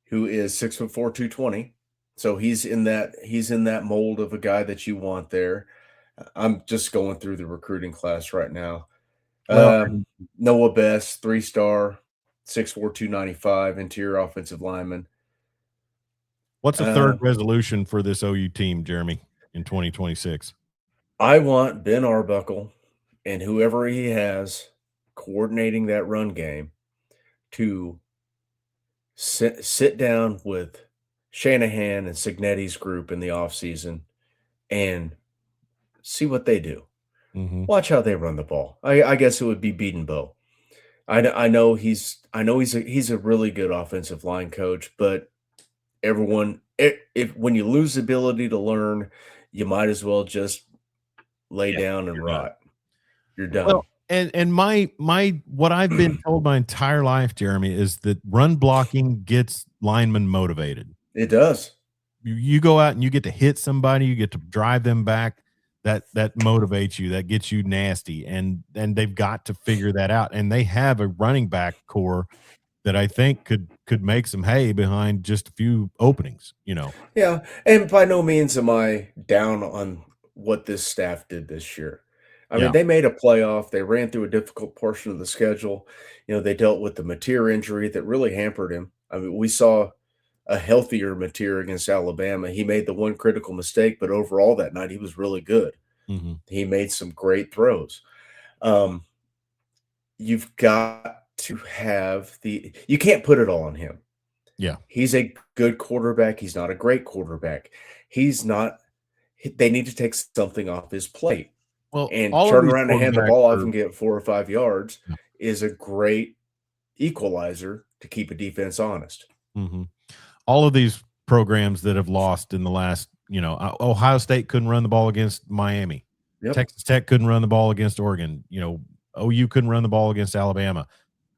[SPEAKER 2] who is 6'4", 220. So he's in that mold of a guy that you want there. I'm just going through the recruiting class right now. Noah Best, 3-star, 6'4", 295, interior offensive lineman.
[SPEAKER 1] What's the third resolution for this OU team, Jeremy, in 2026?
[SPEAKER 2] I want Ben Arbuckle and whoever he has coordinating that run game to sit down with Shanahan and Signetti's group in the offseason and see what they do.
[SPEAKER 1] Mm-hmm.
[SPEAKER 2] Watch how they run the ball. I guess it would be Bedenbaugh. I know he's a really good offensive line coach, but everyone, if when you lose the ability to learn, you might as well just lay down and rot. You're done.
[SPEAKER 1] Well, and my what I've been told my entire life, Jeremy, is that run blocking gets linemen motivated.
[SPEAKER 2] It does.
[SPEAKER 1] You go out and you get to hit somebody, you get to drive them back. That motivates you. That gets you nasty, and they've got to figure that out. And they have a running back core that I think could make some hay behind just a few openings.
[SPEAKER 2] Yeah, and by no means am I down on what this staff did this year. I mean, they made a playoff. They ran through a difficult portion of the schedule. They dealt with the Mateer injury that really hampered him. I mean, we saw a healthier Mateer against Alabama. He made the one critical mistake, but overall that night he was really good.
[SPEAKER 1] Mm-hmm.
[SPEAKER 2] He made some great throws. You've got to have you can't put it all on him.
[SPEAKER 1] Yeah.
[SPEAKER 2] He's a good quarterback. He's not a great quarterback. They need to take something off his plate.
[SPEAKER 1] Well,
[SPEAKER 2] and turn around and hand the ball off and get 4 or 5 yards is a great equalizer to keep a defense honest.
[SPEAKER 1] Mm-hmm. All of these programs that have lost in the last, Ohio State couldn't run the ball against Miami.
[SPEAKER 2] Yep.
[SPEAKER 1] Texas Tech couldn't run the ball against Oregon. OU couldn't run the ball against Alabama.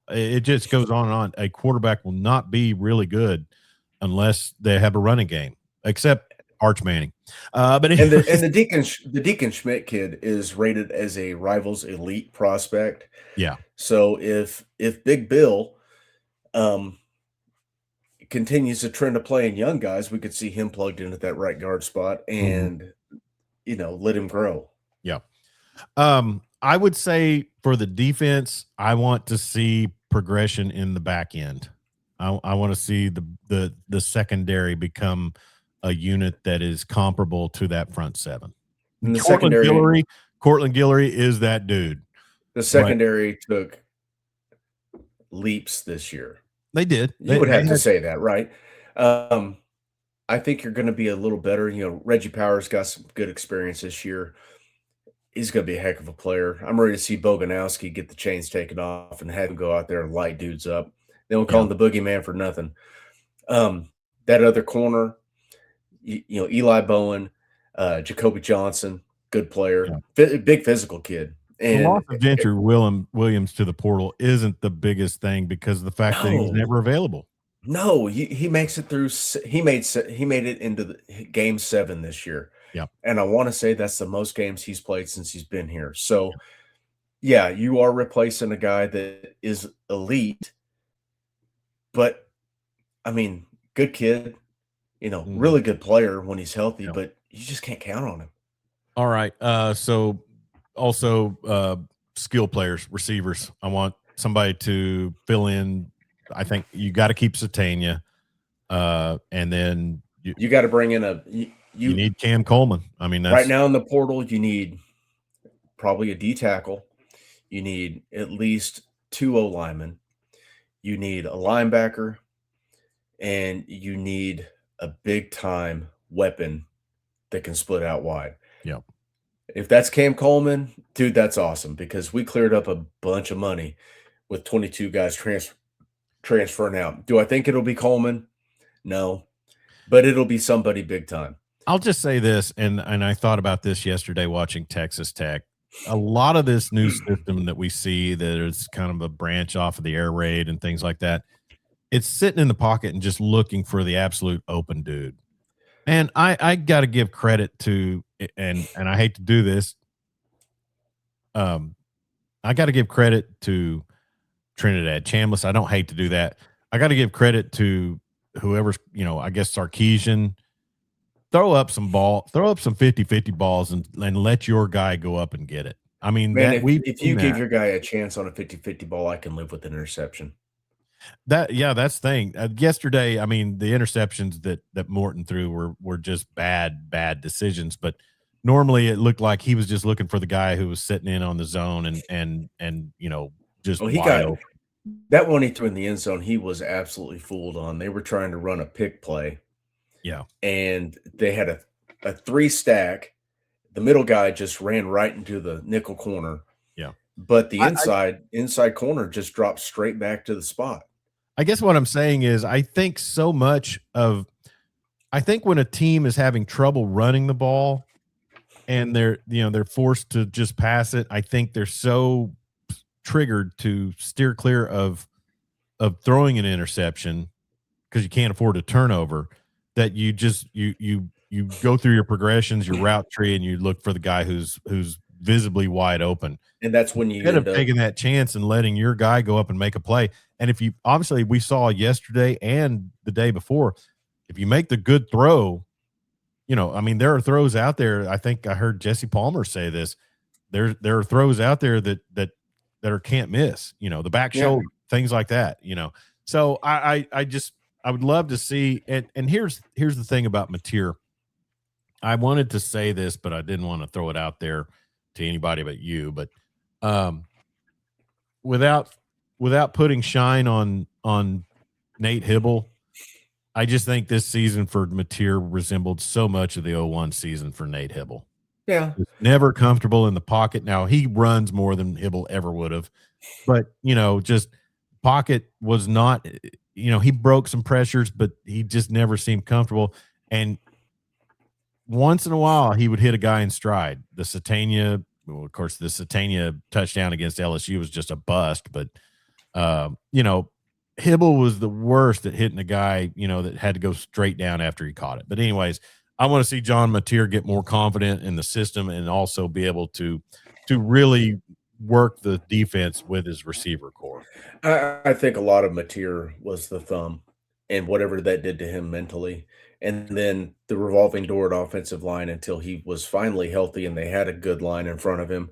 [SPEAKER 1] It just goes on and on. A quarterback will not be really good unless they have a running game, except Arch Manning. But
[SPEAKER 2] anyway. and the Deacon Schmidt kid is rated as a Rivals elite prospect.
[SPEAKER 1] Yeah.
[SPEAKER 2] So if Big Bill continues to trend of playing young guys, we could see him plugged into that right guard spot and let him grow.
[SPEAKER 1] Yeah. I would say for the defense, I want to see progression in the back end. I want to see the secondary become a unit that is comparable to that front seven.
[SPEAKER 2] And
[SPEAKER 1] Cortland Guillory, Cortland Guillory is that dude.
[SPEAKER 2] the
[SPEAKER 1] But
[SPEAKER 2] secondary took leaps this year.
[SPEAKER 1] they did.
[SPEAKER 2] You would
[SPEAKER 1] They
[SPEAKER 2] have to
[SPEAKER 1] had
[SPEAKER 2] say that, right? Um, I think you're gonna be a little better. Reggie Powers got some good experience this year. He's gonna be a heck of a player. I'm ready to see Boganowski get the chains taken off and have him go out there and light dudes up. They don't call
[SPEAKER 1] yeah,
[SPEAKER 2] him the boogeyman for nothing. That other corner, Eli Bowen, Jacoby Johnson, good player,
[SPEAKER 1] yeah.
[SPEAKER 2] big physical kid.
[SPEAKER 1] The
[SPEAKER 2] And
[SPEAKER 1] loss of Venture Williams to the portal isn't the biggest thing because of the fact that he's
[SPEAKER 2] no,
[SPEAKER 1] never available.
[SPEAKER 2] no, he makes it through. He made it into the game 7 this year,
[SPEAKER 1] Yeah.
[SPEAKER 2] and I want to say that's the most games he's played since he's been here. So, yeah, you are replacing a guy that is elite, but I mean, good kid,
[SPEAKER 1] Mhm.
[SPEAKER 2] really good player when he's healthy,
[SPEAKER 1] Yeah.
[SPEAKER 2] but you just can't count on him.
[SPEAKER 1] All right. So also skill players, receivers. I want somebody to fill in. I think you got to keep Satania. And then
[SPEAKER 2] You got to bring in
[SPEAKER 1] you need Cam Coleman. I mean,
[SPEAKER 2] right
[SPEAKER 1] that's
[SPEAKER 2] now in the portal. You need probably a D tackle. You need at least 2 O linemen. You need a linebacker, and you need a big time weapon that can split out wide.
[SPEAKER 1] yeah.
[SPEAKER 2] If that's Cam Coleman, dude, that's awesome because we cleared up a bunch of money with 22 guys transferring out. Do I think it'll be Coleman? No, but it'll be somebody big time.
[SPEAKER 1] I'll just say this, and I thought about this yesterday watching Texas Tech. A lot of this new system that we see that is kind of a branch off of the air raid and things like that, it's sitting in the pocket and just looking for the absolute open dude. And I got to give credit to, and I hate to do this, um, I got to give credit to Trinidad Chambliss. I don't hate to do that. I got to give credit to whoever's, I guess Sarkeesian. Throw up some 50-50 balls and let your guy go up and get it. I mean,
[SPEAKER 2] Man,
[SPEAKER 1] that
[SPEAKER 2] if
[SPEAKER 1] we've
[SPEAKER 2] if
[SPEAKER 1] seen
[SPEAKER 2] you give
[SPEAKER 1] that.
[SPEAKER 2] your guy a chance on a 50-50 ball, I can live with an interception.
[SPEAKER 1] That's the thing. Yesterday, I mean, the interceptions that Morton threw were just bad decisions. But normally, it looked like he was just looking for the guy who was sitting in on the zone and just
[SPEAKER 2] Well, he
[SPEAKER 1] wide
[SPEAKER 2] got
[SPEAKER 1] open.
[SPEAKER 2] that one he threw in the end zone. He was absolutely fooled on. They were trying to run a pick play,
[SPEAKER 1] Yeah,
[SPEAKER 2] and they had a 3 stack. The middle guy just ran right into the nickel corner,
[SPEAKER 1] yeah.
[SPEAKER 2] but the
[SPEAKER 1] I,
[SPEAKER 2] inside corner just dropped straight back to the spot.
[SPEAKER 1] I guess what I'm saying is I think when a team is having trouble running the ball and they're forced to just pass it, I think they're so triggered to steer clear of throwing an interception because you can't afford a turnover that you just you go through your progressions, your route tree, and you look for the guy who's visibly wide open
[SPEAKER 2] And that's when you
[SPEAKER 1] instead of
[SPEAKER 2] end up
[SPEAKER 1] taking that chance and letting your guy go up and make a play. And if you obviously we saw yesterday and the day before, if you make the good throw, I mean, there are throws out there. I think I heard Jesse Palmer say this. There are throws out there that are can't miss. The back
[SPEAKER 2] yeah.
[SPEAKER 1] shoulder, things like that. So I would love to see. And here's the thing about Mateer. I wanted to say this, but I didn't want to throw it out there to anybody but you. But um, without putting shine on Nate Hibble, I just think this season for Mateer resembled so much of the 01 season for Nate Hibble.
[SPEAKER 2] Yeah.
[SPEAKER 1] Just never comfortable in the pocket. Now he runs more than Hibble ever would have, but just pocket was not. He broke some pressures, but he just never seemed comfortable. And once in a while, he would hit a guy in stride. The Satania touchdown against LSU was just a bust, but Hibble was the worst at hitting a guy, that had to go straight down after he caught it. But anyways, I want to see John Mateer get more confident in the system and also be able to really work the defense with his receiver core.
[SPEAKER 2] I think a lot of Mateer was the thumb and whatever that did to him mentally. And then the revolving door at offensive line until he was finally healthy and they had a good line in front of him.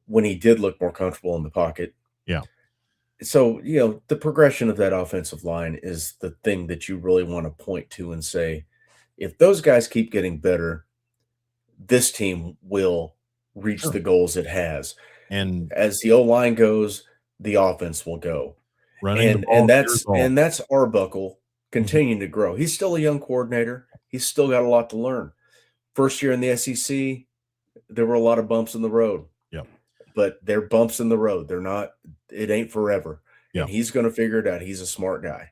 [SPEAKER 2] when he did look more comfortable in the pocket.
[SPEAKER 1] Yeah.
[SPEAKER 2] So, the progression of that offensive line is the thing that you really want to point to and say, if those guys keep getting better, this team will reach
[SPEAKER 1] Sure.
[SPEAKER 2] the goals it has.
[SPEAKER 1] And
[SPEAKER 2] As the O line goes, the offense will go.
[SPEAKER 1] running the
[SPEAKER 2] And
[SPEAKER 1] ball is your
[SPEAKER 2] that's
[SPEAKER 1] goal.
[SPEAKER 2] and that's Arbuckle
[SPEAKER 1] Mhm.
[SPEAKER 2] continuing to grow. He's still a young coordinator. He's still got a lot to learn. First year in the SEC, there were a lot of bumps in the road,
[SPEAKER 1] Yep.
[SPEAKER 2] but they're bumps in the road. They're not, it ain't forever. And
[SPEAKER 1] Yep.
[SPEAKER 2] he's going to figure it out. He's a smart guy.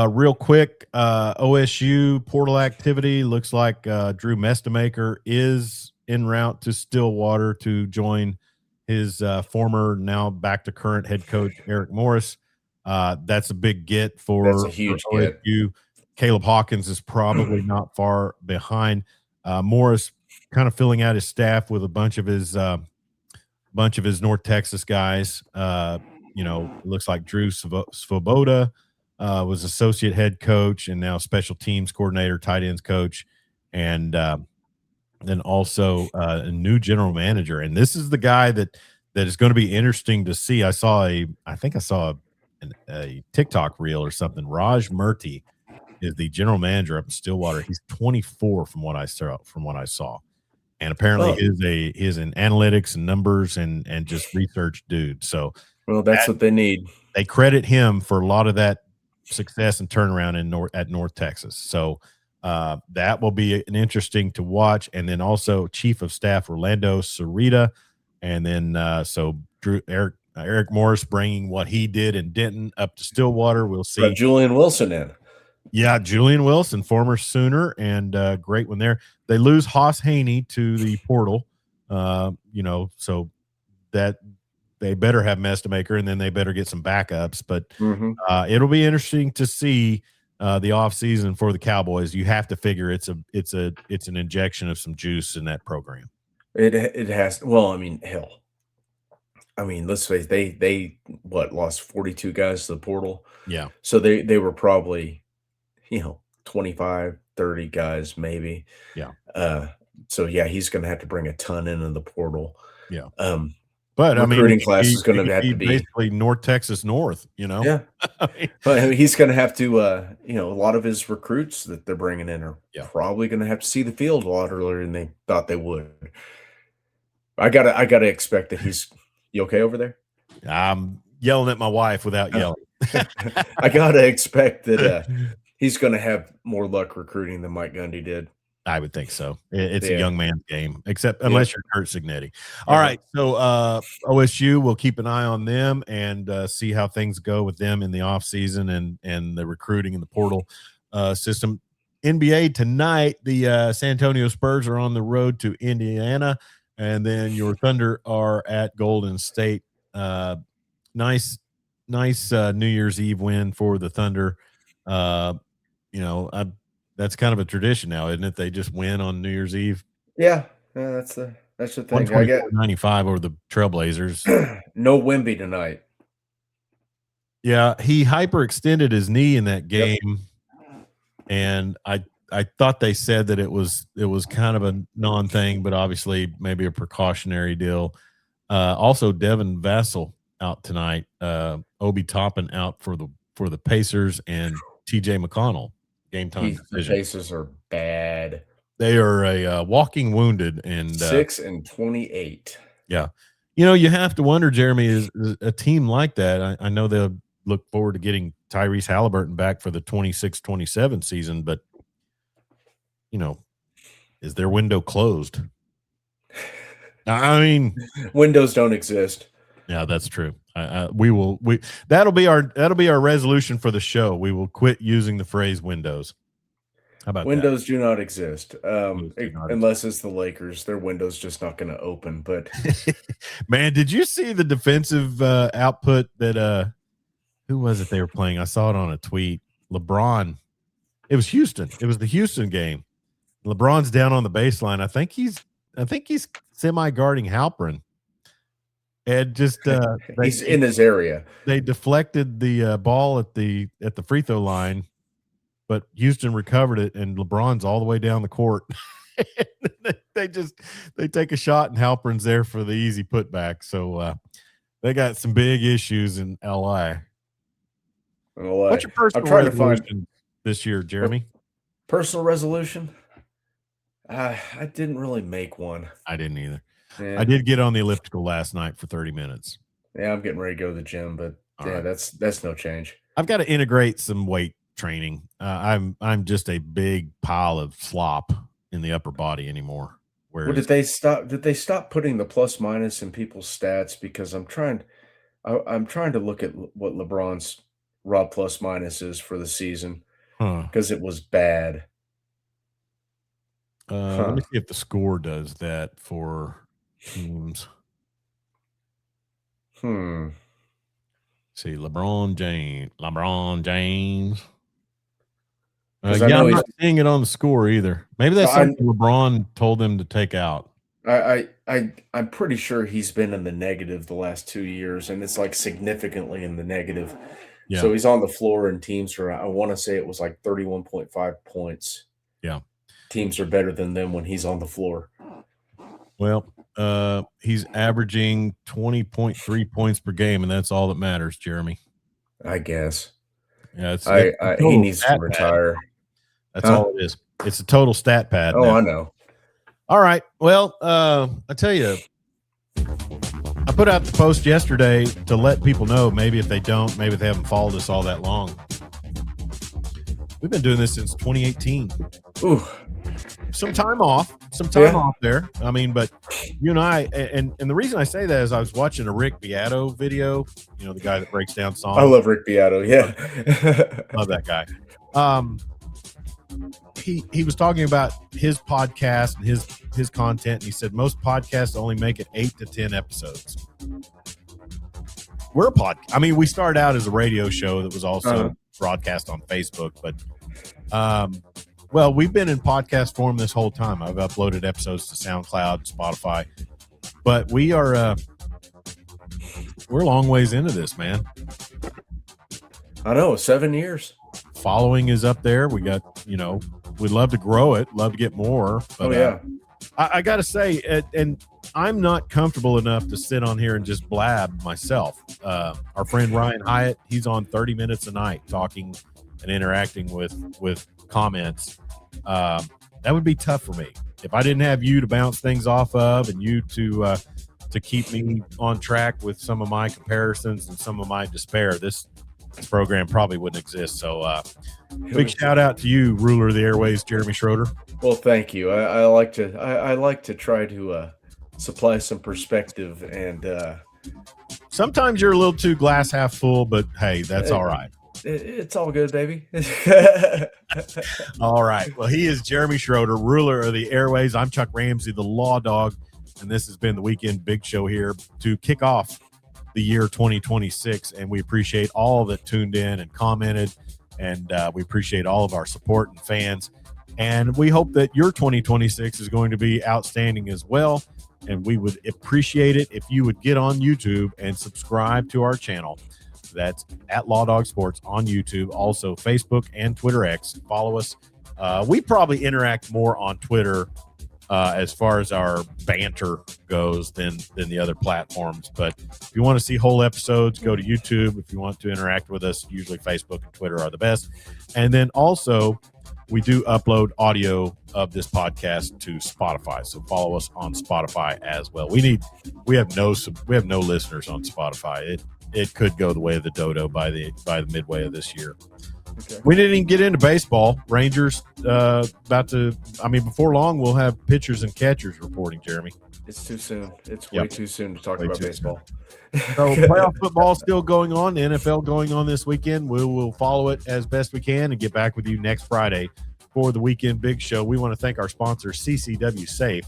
[SPEAKER 1] Real quick, OSU portal activity looks like Drew Mestamaker is en route to Stillwater to join his former, now back to current head coach Eric Morris. That's a big get
[SPEAKER 2] That's a
[SPEAKER 1] for
[SPEAKER 2] huge get.
[SPEAKER 1] OSU. Caleb Hawkins is probably not far behind. Morris kind of filling out his staff with a bunch of his North Texas guys. It looks like Drew Svoboda was associate head coach and now special teams coordinator, tight ends coach, and then also a new general manager. And this is the guy that is going to be interesting to see. I think I saw a TikTok reel or something. Raj Murthy is the general manager up in Stillwater. He's 24 from what I saw. And apparently
[SPEAKER 2] Oh,
[SPEAKER 1] he is an analytics and numbers and just research dude. So
[SPEAKER 2] well, that's what they need.
[SPEAKER 1] they credit him for a lot of that success and turnaround at North Texas. So that will be an interesting to watch. And then also Chief of Staff Orlando Sarita, and then Eric Morris bringing what he did in Denton up to Stillwater. We'll
[SPEAKER 2] Brought
[SPEAKER 1] see.
[SPEAKER 2] Julian Wilson in.
[SPEAKER 1] Yeah, Julian Wilson, former Sooner, and great one there. They lose Haas Haney to the portal, so that they better have Mestamaker, and then they better get some backups. But it'll be interesting to see the offseason for the Cowboys. You have to figure it's an injection of some juice in that program.
[SPEAKER 2] It has. Well, I mean, hell. I mean, let's face it, they lost 42 guys to the portal.
[SPEAKER 1] Yeah,
[SPEAKER 2] So they were probably 25, 30 guys maybe.
[SPEAKER 1] yeah,
[SPEAKER 2] So yeah, he's going to have to bring a ton into the portal.
[SPEAKER 1] yeah.
[SPEAKER 2] Um,
[SPEAKER 1] But I mean,
[SPEAKER 2] recruiting class is going
[SPEAKER 1] it
[SPEAKER 2] to
[SPEAKER 1] could
[SPEAKER 2] have
[SPEAKER 1] be
[SPEAKER 2] to be,
[SPEAKER 1] basically North Texas North.
[SPEAKER 2] yeah.
[SPEAKER 1] I mean,
[SPEAKER 2] But I mean, he's going to have to, a lot of his recruits that they're bringing in are
[SPEAKER 1] yeah.
[SPEAKER 2] probably going to have to see the field a lot earlier than they thought they would. I gotta expect that he's. You okay over there?
[SPEAKER 1] I'm yelling at my wife without yelling.
[SPEAKER 2] I gotta expect that he's going to have more luck recruiting than Mike Gundy did.
[SPEAKER 1] I would think so. It's a
[SPEAKER 2] Yeah.
[SPEAKER 1] young man's game, except
[SPEAKER 2] Yeah.
[SPEAKER 1] unless you're Kurt Signetti. All right, so OSU, we'll keep an eye on them and see how things go with them in the offseason and the recruiting and the portal system. NBA tonight, the San Antonio Spurs are on the road to Indiana, and then your Thunder are at Golden State. Nice New Year's Eve win for the Thunder. That's kind of a tradition now, isn't it? They just win on New Year's Eve.
[SPEAKER 2] Yeah, that's the thing. I get
[SPEAKER 1] 124-95 over the Trailblazers.
[SPEAKER 2] no Wemby tonight.
[SPEAKER 1] Yeah, he hyperextended his knee in that game, and I thought they said that it was kind of a non-thing, but obviously maybe a precautionary deal. Also, Devin Vassell out tonight. Obi Toppin out for the Pacers, and TJ McConnell game time
[SPEAKER 2] The
[SPEAKER 1] decision.
[SPEAKER 2] Pacers are bad.
[SPEAKER 1] They are a walking wounded, and
[SPEAKER 2] 6-28.
[SPEAKER 1] Yeah, you have to wonder, Jeremy, is a team like that. I know they'll look forward to getting Tyrese Halliburton back for the 26-27 season, but is their window closed? I mean,
[SPEAKER 2] windows don't exist.
[SPEAKER 1] Yeah, that's true. That'll be our resolution for the show. We will quit using the phrase windows. How about
[SPEAKER 2] windows do not exist unless
[SPEAKER 1] exist.
[SPEAKER 2] it's the Lakers. Their window's just not going to open. But
[SPEAKER 1] man, did you see the defensive output that who was it they were playing? I saw it on a tweet. LeBron. It was Houston. It was the Houston game. LeBron's down on the baseline. I think he's semi guarding Halperin. And just
[SPEAKER 2] he's in his area.
[SPEAKER 1] They deflected the ball at the free throw line, but Houston recovered it, and LeBron's all the way down the court. they take a shot and Halpern's there for the easy putback. So they got some big issues in LA. What's your personal resolution this year, Jeremy?
[SPEAKER 2] Personal resolution? I didn't really make one.
[SPEAKER 1] I didn't either. Yeah. I did get on the elliptical last night for 30 minutes.
[SPEAKER 2] Yeah, I'm getting ready to go to the gym, but right. That's no change.
[SPEAKER 1] I've got to integrate some weight training. I'm just a big pile of slop in the upper body anymore.
[SPEAKER 2] Well, did they stop putting the plus minus in people's stats? Because I'm trying to look at what LeBron's raw plus minus is for the season because it was bad.
[SPEAKER 1] Let me see if the score does that for teams. See, LeBron James. Yeah, I'm not seeing it on the score either. Maybe that's something LeBron told them to take out.
[SPEAKER 2] I'm pretty sure he's been in the negative the last 2 years, and it's like significantly in the negative. Yeah. So he's on the floor, and teams are. I want to say it was like 31.5 points.
[SPEAKER 1] Yeah,
[SPEAKER 2] teams are better than them when he's on the floor.
[SPEAKER 1] Well, he's averaging 20.3 points per game, and that's all that matters, Jeremy.
[SPEAKER 2] I guess.
[SPEAKER 1] Yeah,
[SPEAKER 2] he needs to retire.
[SPEAKER 1] That's all it is. It's a total stat pad.
[SPEAKER 2] Oh, now. I know.
[SPEAKER 1] All right. Well, I tell you, I put out the post yesterday to let people know, maybe if they haven't followed us all that long. We've been doing this since 2018.
[SPEAKER 2] Ooh.
[SPEAKER 1] Some time off there. I mean, but you and I, and the reason I say that is I was watching a Rick Beato video, the guy that breaks down songs.
[SPEAKER 2] I love Rick Beato. Yeah.
[SPEAKER 1] Love that guy. He was talking about his podcast and his content. And he said most podcasts only make it 8 to 10 episodes. We're a podcast. I mean, we started out as a radio show that was also broadcast on Facebook, but, well, we've been in podcast form this whole time. I've uploaded episodes to SoundCloud, Spotify, but we're a long ways into this, man.
[SPEAKER 2] I know, 7 years.
[SPEAKER 1] Following is up there. We got, we'd love to grow it, love to get more. But, I got to say, and I'm not comfortable enough to sit on here and just blab myself. Our friend Ryan Hyatt, he's on 30 minutes a night talking and interacting with comments. That would be tough for me if I didn't have you to bounce things off of and you to keep me on track with some of my comparisons and some of my despair. This program probably wouldn't exist. So big shout out to you, ruler of the airways, Jeremy Schroeder.
[SPEAKER 2] Well, thank you. I like to try to supply some perspective, and
[SPEAKER 1] sometimes you're a little too glass half full, but hey, that's all right.
[SPEAKER 2] It's all good, baby.
[SPEAKER 1] All right. Well, he is Jeremy Schroeder, ruler of the airways. I'm Chuck Ramsey, the Law Dog, and this has been the Weekend Big Show here to kick off the year 2026, and we appreciate all that tuned in and commented, and we appreciate all of our support and fans, and we hope that your 2026 is going to be outstanding as well, and we would appreciate it if you would get on YouTube and subscribe to our channel. That's at Law Dog Sports on YouTube, also Facebook and Twitter X. Follow us. We probably interact more on Twitter as far as our banter goes than the other platforms. But if you want to see whole episodes, go to YouTube. If you want to interact with us, usually Facebook and Twitter are the best. And then also, we do upload audio of this podcast to Spotify. So follow us on Spotify as well. We have no listeners on Spotify. It could go the way of the dodo by the midway of this year. Okay. We didn't even get into baseball. Rangers before long we'll have pitchers and catchers reporting, Jeremy.
[SPEAKER 2] It's too soon. It's way too soon to talk about baseball.
[SPEAKER 1] So playoff football still going on, the NFL going on this weekend. We will follow it as best we can and get back with you next Friday for the Weekend Big Show. We want to thank our sponsor, CCW Safe.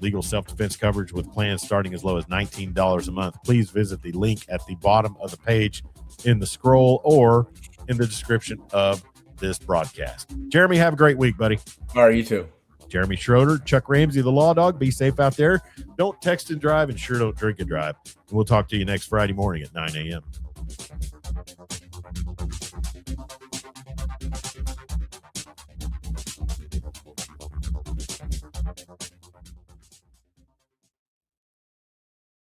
[SPEAKER 1] Legal self-defense coverage with plans starting as low as $19 a month. Please visit the link at the bottom of the page in the scroll or in the description of this broadcast. Jeremy, have a great week, buddy.
[SPEAKER 2] All right, you too.
[SPEAKER 1] Jeremy Schroeder, Chuck Ramsey, the Law Dog. Be safe out there. Don't text and drive, and sure don't drink and drive. And we'll talk to you next Friday morning at 9 a.m.